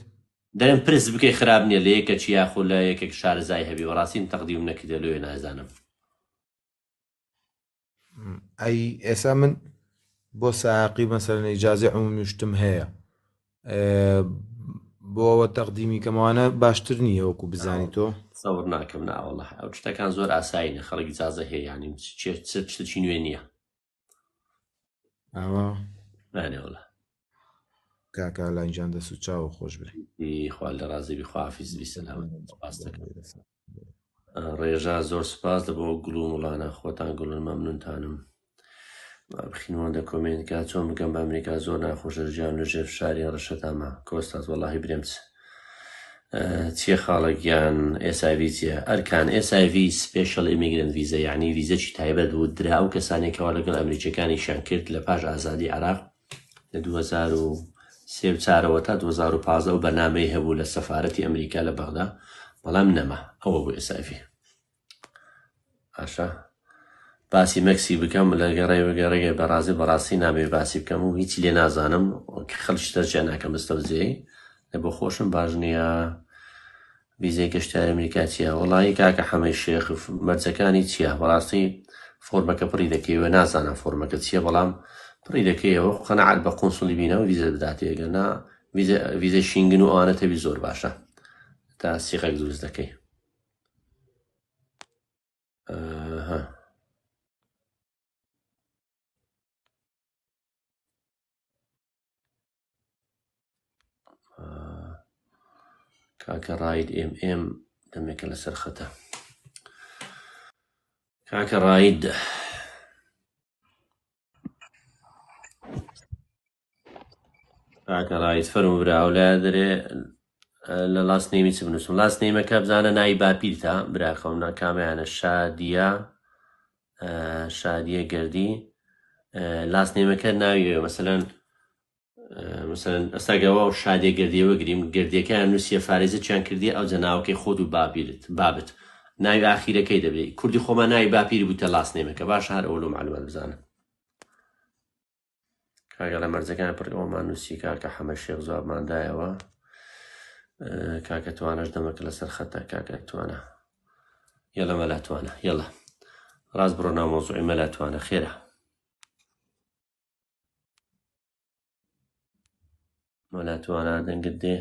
دەرم پرس بکەی خراپ نییە لە یەکە چی یاخۆ لە یەکێک شارەزای هەبی وەڕاستیم تەقدیم نەکردە لێ نازانم ئەی ئێستا من بۆ ساقی مەسەلەن ئیجازەی عمومی شتم هەیە بۆ ئەوە تەقدیمی کەمەوانە باشتر نییە وەکو بزانی تۆ سەوڕ ناکەم ناوەڵە ئەو شتەکان زۆر ئاساینە خەڵک ئیجازە هەیە ینی شتێکی نوێ نییە ئەوە نانێوەڵە کاکە لانجان دەست و چاو خۆش بێ خوا لە ڕازی بخوافیز بیسەلاوە ڕێژا زۆر سوپاس لە بۆ گوڵ و وڵانە خۆتان گوڵن مەمنونتانم بخینەوەندە کۆمنتکە چۆن بگەم بە ئەمریکا زۆر ناخۆشە ژیان لە ژێر شاری ڕەشەتامە کۆستات وەڵاهی برێمچ چیە خاڵێکیان SIV چیە ئەرکان SIV سپێشل ئیمیگرنت ڤیزە یعنی ڤیزەی تایبەت بوو درا ئەو کەسانێکەوە لەگەڵ ئەمریکیەکانیشیان کرد لە پاش ئازادی عێراق لە 2003 تا 2015 و بەنامەی هەبوو لە سەفارەتی ئەمریکا لە بەغدا بەڵام نەما ئەوە بوو SIV ئاشا باسی مەکسی بکەم لە گەڕێگە بەڕاستی نامێ باسی بکەم و هیچی لێ نازانم خەڵشتە جێ ناکەم بستەوزێ لە بۆ خۆشم باش نییە ڤیزەی گەشتیاری ئەمریکا چییە وەڵی کاکە حەمەی شێخ مەرجەکانی چییە بەڕاستی فۆرمەکە پڕی دەکەیەوە نازانم فۆرمەکە چییە بەڵام پڕی دەکەیەوە قەنەعەت بە قۆنسوڵی بینەوە ڤیزە بداتێگەنا ڤیزە شینگن و ئەوانە تەبی زۆر باشە تا سیغەک دروست دەکەی. کاکە ڕاید ئێم دەمێکە لەسەر خەتە. کاکە ڕاید فەرمو براو لە دەرێ لە لاست نێمی چ بنووسم. لاست نێمەکە بزانە ناوی باپیرتە براخەم کامیانە شادیە گەردی. لاست نێمەکە ناوی مەسەلەن ئەستاگەوە و شادێ گردیەوە گریم گردیەکەیان نووسیە فارێزە چیان کردی ئەو جەناوەکەی خۆت و بابت ناوی ئاخیرەکەی دەبێت. کوردی خۆمان ناوی باپیری بووتە لاست نێمەکە باش هەر ئەوڵۆ معلومات بزانم. کاگە لە مەرجەکان پڕەوەمان نووسی کاکە حەمە شێخ جوابماندایەوە. کاکە توانەش دەمەکە لەسەر خەتە کاکە توانە یەڵە مەلا توانە یەڵە ڕاست بڕۆ ناو مۆزوعی مەلا توانە خێرە مەلا توانە دەنگت دێ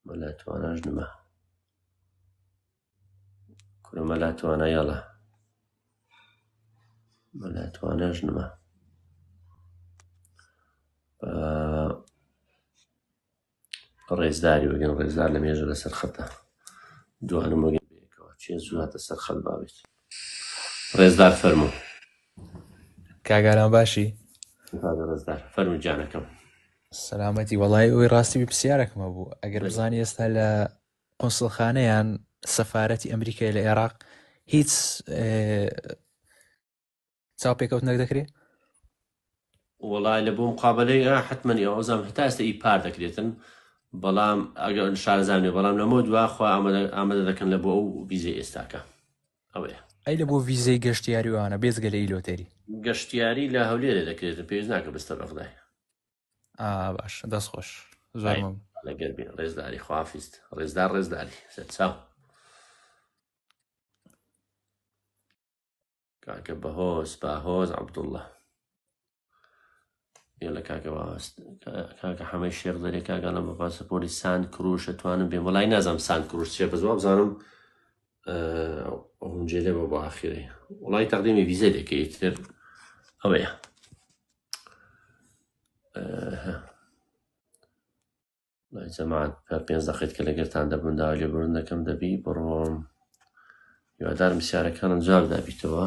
مەلا توانەش نمە کورە مەلا توانە یەڵە مەلا توانەش نمە ڕێزداری وەگەن ڕێزدار لە مێژە لەسەر خەتە دوانم وەگەن بێکەوە چێ زواتە سەر خەت بابێت. ڕێزدار فەرموو. کاگاران باشی؟ ڕێزدار فەرموو جانەکەم. سەلامەتی وەڵای ئەوەی ڕاستی پرسیارێکمە بوو ئەگەر بزانی ئێستا لە قۆنسڵخانەیان سەفارەتی ئەمریکای لە عێراق هیچ چاوپێکەوتنەک دەکرێت؟ وەڵای لە بۆ مقابلەی حتممە ئەوزام هەتا ئێستا ئیپار دەکرێتن بەڵام ئەگەر شارەزانێ بەڵام لەمە دواخوا ئامادە دەکەن لە بۆ ئەو ویزەی ئێستاکە ئەوەیە. ئەی لە بۆ ویزەی گەشتیاریوانە بێزگە لە ئیلۆتێری گەشتیاری لە هەولێرە دەکرێت پێویست ناکە بستە بەغدای. باش دەست خۆش زۆرم لەگەر بێ ڕێزداری خوافیست ڕێزداری چاو کاکە بەهۆز باهۆز عەبدوڵڵە یەڵە کاکە باوەست کاکە حەمەی شێخ دەرێ کاکە لەم بە پاسەپۆری ساند کروش ئەتوانم بێم وەڵای نازانم ساند کروش چێ بە زواب بزانم هەونجێلێ بە ئاخیرەی وەڵای تەقدیمی ڤیزە دەکەیت تر ئەوەیە. لای جەماعەت 5 دەقیقەت کە لەگەرتان دەبم داوا لێبوردن دەکەم دەبی بڕۆم هیوادارم پرسیارەکانم جواب دابیتەوە.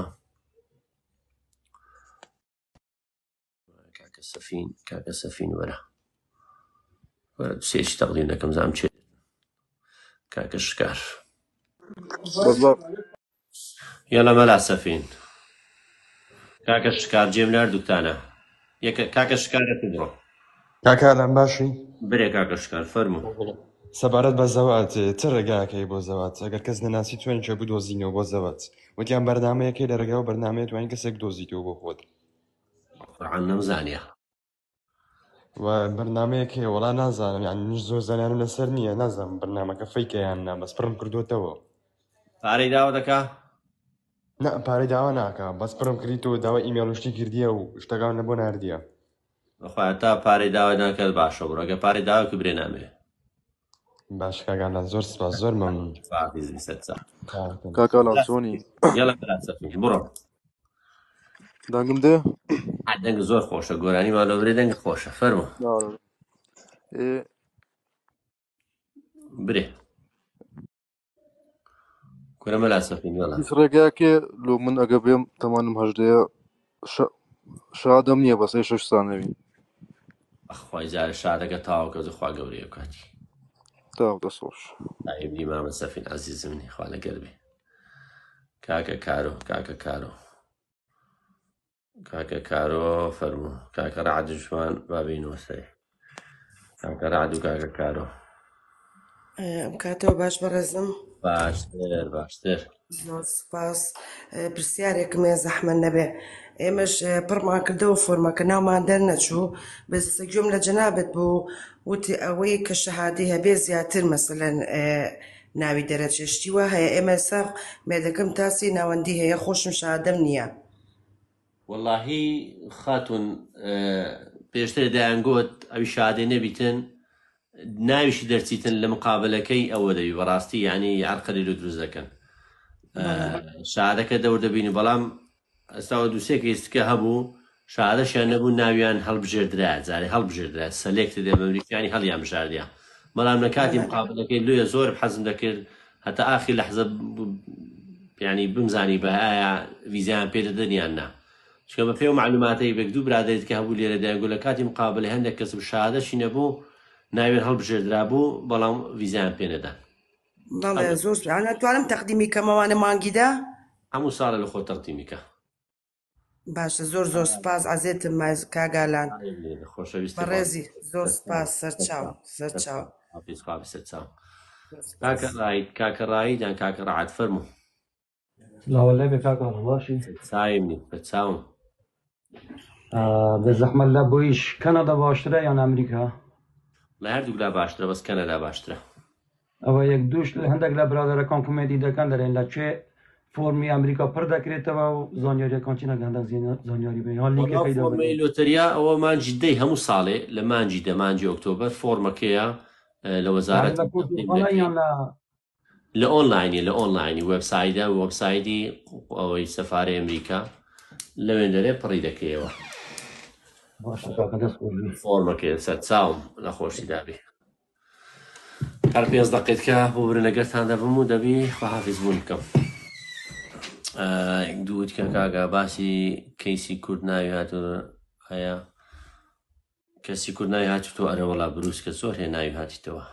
کاکە سەفین وەرە سێشی تەقدیم دەکەم زانم چێ کاکە شکار یەڵە مەلا سەفین کاکە شکار جێم لە هەردووکتانە کاکە شکارەت بڕۆ. کاکالان باشی؟ برێ کاکە شکار فەرموو. سەبارەت بە زەوات چ ڕێگاکەی بۆ زەوات ئەگەر کەس نەناسی توێن چێ بدۆزینەوە بۆ زەوات وتیان بەرنامەیەکەی لە ڕێگا و بەرنامەیە توانین کەسێک دۆزیتەوە بۆ خۆت قورعان نەمزانیە و بەرنامەیەکەی وەڵا نازانم یان زۆر زانیانم لەسەر نییە نازانم بەرنامەکە فەیکەیان نا بەس پڕم کردوتەوە. پارەی داوا دەکا؟ نا پارەی داوا ناکە بەس پڕم کردیتەوە داوا ئیمێڵ شتی کردیە و شتەکان لە بۆ ناردیە. بەخوایە تا پارەی داوا ناکات باشە بڕۆ ئەگە پارەی داوا برێ نامێ. باش کاکالان زۆر سپاس زۆر مەمنون. کاکالان چۆنی؟ یەڵە مەلا سەفین بڕۆ. دەنگم دێ؟ دەنگ زۆر خۆشە گۆرانیمان لەورێ دەنگ خۆشە فەرموو. برێ کورە مەلا سەفین یەڵە. هیچ ڕێگایەکێ لۆ من ئەگە بێم تەمانم هەژدەیە شادەم نییە بەسەی 6 سانەوی. ئەخوای جارە شادەکە تاوەکە خوا گەورەیە کاتی. تاو دەست خۆش. ئایبنی مامە سەفین عەزیزمنی خوا لەگەر بێ. کاکە کارۆ فەرموو. کاکە ڕەعد جوان بابینەوە سەری کاکە ڕەعد و کاکە کارۆ. کاتەوە باش بەڕێزم. باشتر زۆر سوپاس. پرسیارێکمێ زەحمەت نەبێ ئێمەش پڕمان کردەوە فۆرمەکە ناومان دەرنەچوو بەس گوێم لە جەنابەت بوو وتی ئەوەی کە شەهادی هەبێ زیاتر مەسەلەن ناوی دەرەچێشتیوە هەیە ئێمە سەر مێدەکەم تاسی ناوەندی هەیە خۆشم شادەم نییە. وەڵاهی خاتون پێشتر دەیانگوت ئەوی شادێ نەبیتن ناویشی دەرچیتن لە مقابلەکەی ئەوە دەبی بەڕاستی یعنی عەرقەلی لە دروست دەکەن شادەکە دەور دەبینی بەڵام ئەستاوە دووسێ کەیستکە هەبوو شادەشیان نەبوو ناویان هەڵبژێردرا جارێ هەڵبژێردرا سەلێکت دێ ئەمریکانی هەڵیان بژاردیا بەڵام لە کاتی مقابلەکەی لێ زۆر حەزم دەکرد هەتا ئاخی لەحزە ینی بمزانی بە ئایا ویزیان پێدەدەن یان نا چکە بە پێی و معلوماتەی بەک دوو برادێت کە هەبوو لێرە دایگو لە کاتی مقابلە هەندێک کەس شادەشی نەبوو ناوێن هەڵبژێردرا بوو بەڵام ویزیان پێنەدان بەڵێ زۆر ناتوانم تەقدیمی کەمەوانە مانگیدا هەموو ساڵە لە خۆ تەقدیمیکە باشە زۆر سپاس ئازێتم کاگالان بەڕێزی زۆر سپاس سەرچاو کاکە ڕایدان کاکە ڕعات فەرموو لاوەلای بێ کاکە باشی چاویمنی بە چاوم بە زەحمەت لە بۆیش کەنەدا باشترە یان ئەمریکا لە هەردووک لا باشترە بەس کەنەدا باشترە ئەوە یەک دووش هەندێک لە برادەرەکان کومێدی دەکەن دەرێن لە کوێ فۆرمی ئەمریکا پڕ دەکرێتەوە و زانیاریەکان چی نەگەندە زانیاری بێ فۆرمەی لۆتەریا ئەوە مانجی دەی هەموو ساڵێ لە مانجی دەمانجی ئۆکتۆبەر فۆرمەکەیە لە وەزارەت لە ئۆنلاینی لە ئۆنلاینی وێبسایدە وەبسایدی ئەوەی سەفارەی ئەمریکا لەوێن دەرێ پڕی دەکەیەوە فۆرمەکەی سەر چاوم نەخۆشی دابێ هەر 5 دقیقەکە بۆ برنەگەرتان دەبم و دەبی خواحافیز بوون بکەم دووت کە کاگا باسی کەیسی کورد ناوی هاتو هەیە کەسی کورد ناوی هاتوتۆ ئەرەوەڵا بروس کە زۆر هێ ناوی هاتیتەوە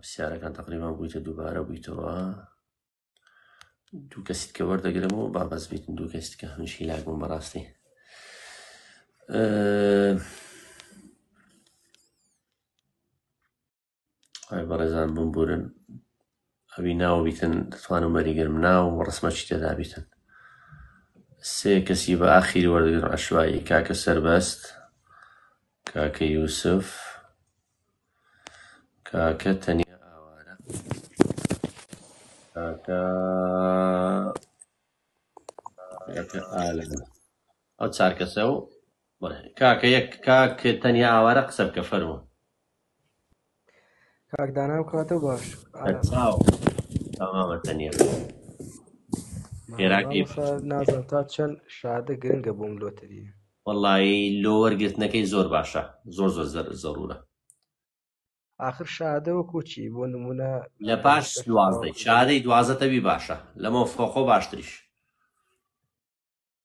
پرسیارەکان تقریبان بوویتە دووبارە بوویتەوە دوو کەسیت کە وەردەگرم و بابەز بیتن دوو کەسیت کە هەمیشی لاگبووم بەڕاستی بەڕێزان بمبورن ئەوی ناو بیتن دەتوانم وەریگرم ناو و ڕسمەچی تێدا بیتن سێ کەسی بە ئاخیر وەردەگرم عەشوایی کاکە سەربەست کاکە یوسف کاکە تەنیا ئاوارە کاکە ئالەن ئەو چار کەسە و کاکە یەک کاکە تەنیا ئاوارە قسە بکە فەرموو کاکدانام کاتە باش تەمامە تەنیا نازم تا چەند شادە گرنگە بۆم لۆتەریە وەڵڵی لۆ وەرگرتنەکەی زۆر باشە زۆر زەڕورە آخر شادە وەکو چی بۆ نمونە لە پاش دوازدەی شادەی دوازدەتەوی باشە لەمە فۆخۆ باشتریش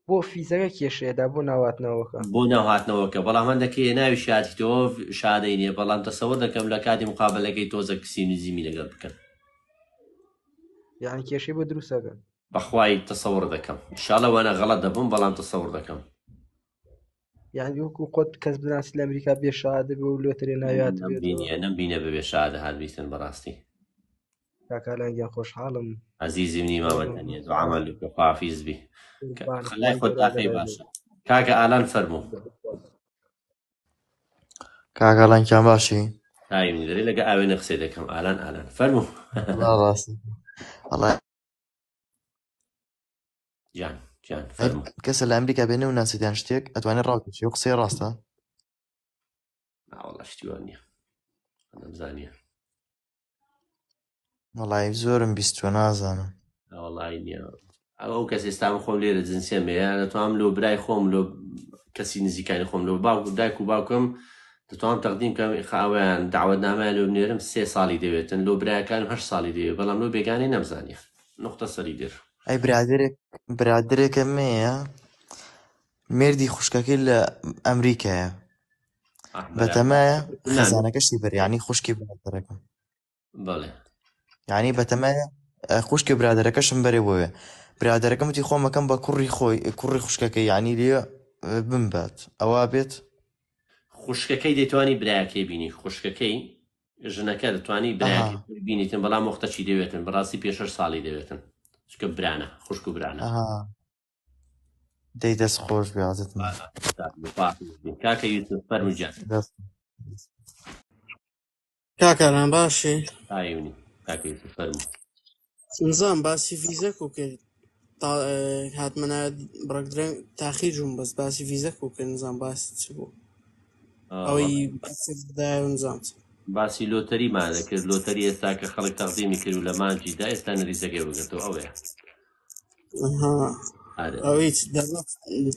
بۆ فیزەکە کێشەیەدا بۆ ناواتنەوەکە بۆ ناوهاتنەوەکە بەڵام هەندێکی ناوی شاتیتەوە شادەی نییە بەڵام تەسەوەر دەکەم لە کاتی مقابلەکەی تۆزە کسی نزیمی لەگەڵ بکەن یعنی کێشەی بۆ دروستەکەن بەخوای تەسەوەر دەکەم ئینشاڵڵا وانە غەڵەت دەبم بەڵام تەسەوەر دەکەم یعنی وەکو قۆت کەس بناسی لە ئەمریکا بێ شادە بێ و لۆتەرێ ناوات نەمبینە بەبێ شادە هاتبیتن بەڕاستی کاکالانگیان خۆشحاڵم عزیزی منی مامەتەنیە دوعامە لەکە خواحافیز بی خەلای خۆت داخەی باشە کاکە ئالان فەرموو کاکەڵەنکیان باشی تایمی دەرێ لەگە ئاوێنە قسەی دەکەم ئالان فەرموو ڕاستی جان کەسە لە ئەمریکا بێنێ و ناسیدیان شتێک ئەتوانێت ڕاوکەچی و قسەی ڕاستە ناوەڵا شتیوان نییە نەمزانیە وەڵای زۆرم بیستوە نازانم وەڵای نییە ئەو کەس ئێستام خۆم لێرە جنسێمەیە دەتوانم لۆ برای خۆم لۆ کەسی نزیکانی خۆم لۆ باوکو دایک و باوکم دەتوانم تەقدیم کەم خاوەیان داوەتنامەیان لۆ بنێرم 3 ساڵی دەوێتن لۆ برایەکانم 8 ساڵی دەوێت بەڵام لۆ بێگانەی نەمزانیە نقطە سەری دێر ئەی برادرێکە مەیە مێردی خوشکەکەی لە ئەمریکایە بەتەمایە خەزانەکەشی بەریانی خوشکی برادەرەکەم بەڵێ یعنی بەتەمایە خوشکی برادەرەکەشم بەرێ بۆیە برادەرەکەم وتی خۆمەکەم بە کوڕی خوشکەکەی یعنی لێ بمبات ئەوە بێت خوشکەکەی دەیتوانی برایەکەی بینی خوشکەکەی ژنەکە دەتوانی برایەکەی بینیتن بەڵام وەختەچی دەوێتن بەڕاستی پێ 6 ساڵی دەوێتن چکە برانە خوشک و برانە دەی دەست خۆش بێازت کاکە یوسف فەرمووجان کاکەران باشی ئاونی کاکە یوسف فەرموو نزان باسی فیزەک و کرد هاتمەە بڕکدرێن تاخیر جوون بەس باسی ڤیزەک و کە نزان باسی چ بوو ئەوەی نزان باسی لۆتەریمان دەکرد لۆتەری ئێستا کە خەڵک تەقدیمی کرد و لە مانجیدا ئێستا نەریزەکەی وەگرتەوە ئەوەیە ئەوەی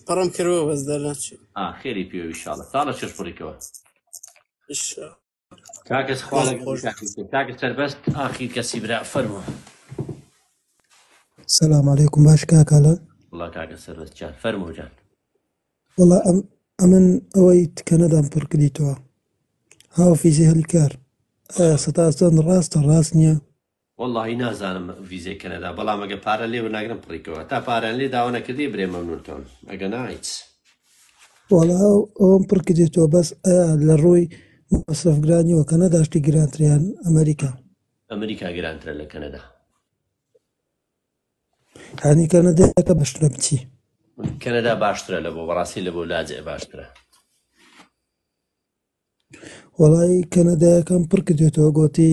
پڕم کردەوە بەس دەرناچێ خێری پێوە ئینشاڵڵا ساڵە چێش بڕیکەوە کاکەس خوا کاکە سەربەست ئاخیر کەسی برا فەرمووە سلام علیکم باش کاکاڵە وڵا کاکە سەربەست جان فەرموو جان وڵا ئەمن ئەوەی کەنەدام پڕ کردیتەوە هاوفیزی هەلیکار سەتاسان ڕاستە ڕاست نییە واللهی نازانم ڤیزەی کەنەدا بەڵام ئەگە پارە لێ ناگرم پڕیکەوە تا پاران لێ داوا نەکردی برێ مەمنونتەوە ئەگە نایت وڵا ئەوم پڕ کردێتەوە بەس لە ڕووی مەسرفگرانیەوە کەنەداشتی گرانتریان ئەمریکا گرانترە لە کەنەدا هانی کەنەدایەکە بەشترە بچی کەنەدا باشترە لە بۆ بەڕاستی لە بۆ لاجێ باشترە وەڵی کەنەدایەکەم پڕ کردێتەوە گوتی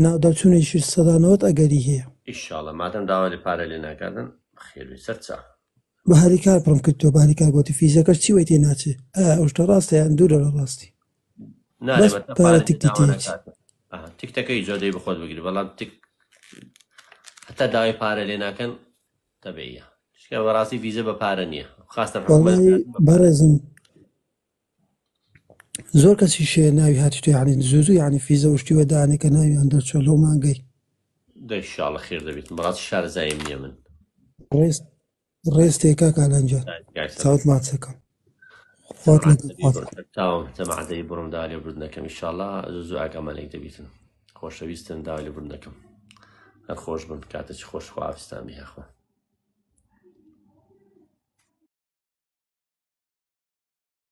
ناوداچوونێکی سەدانەوەت ئەگەری هەیە ئیشاڵە مادەم داوا لێ پارە لێ ناکردن خێروی سەرچا بە هەریکار پڕم کردەوە بە هەریکار گوتی فیزەکەش چی وەی تێ ناچێ ئەوشتە ڕاستە یان دوورە لە ڕاستی بەس پارە تیکتی تێکی تیکتەکەی جۆدەی بخۆت بگری بەڵام تیک هەتا داوای پارە لێ ناکەن تەبەیە شکە بەڕاستی ڤیزە بە پارە نییە خاستە بەڕێزم زۆر کەسی شێ ناوی هاتیتۆ یعنی زوو یعنی فیزە وشتیوە دانێکە ناویان دەرچۆ لەو مانگەی دەیشاڵە خێر دەبێت بەڕاستی شارەزایم نییە من ڕێز تێکا کالەنجە چاوت ماچەکەم خۆت تاوام تەمەعدەی بڕم دا لێ بردنەکەم ئیشاڵڵا زوو ئاگامانێک دەبیتن خۆشەویستن دا لێ بردنەکەم هەر خۆش بن کاتێکی خۆش خواویستان بهێخۆ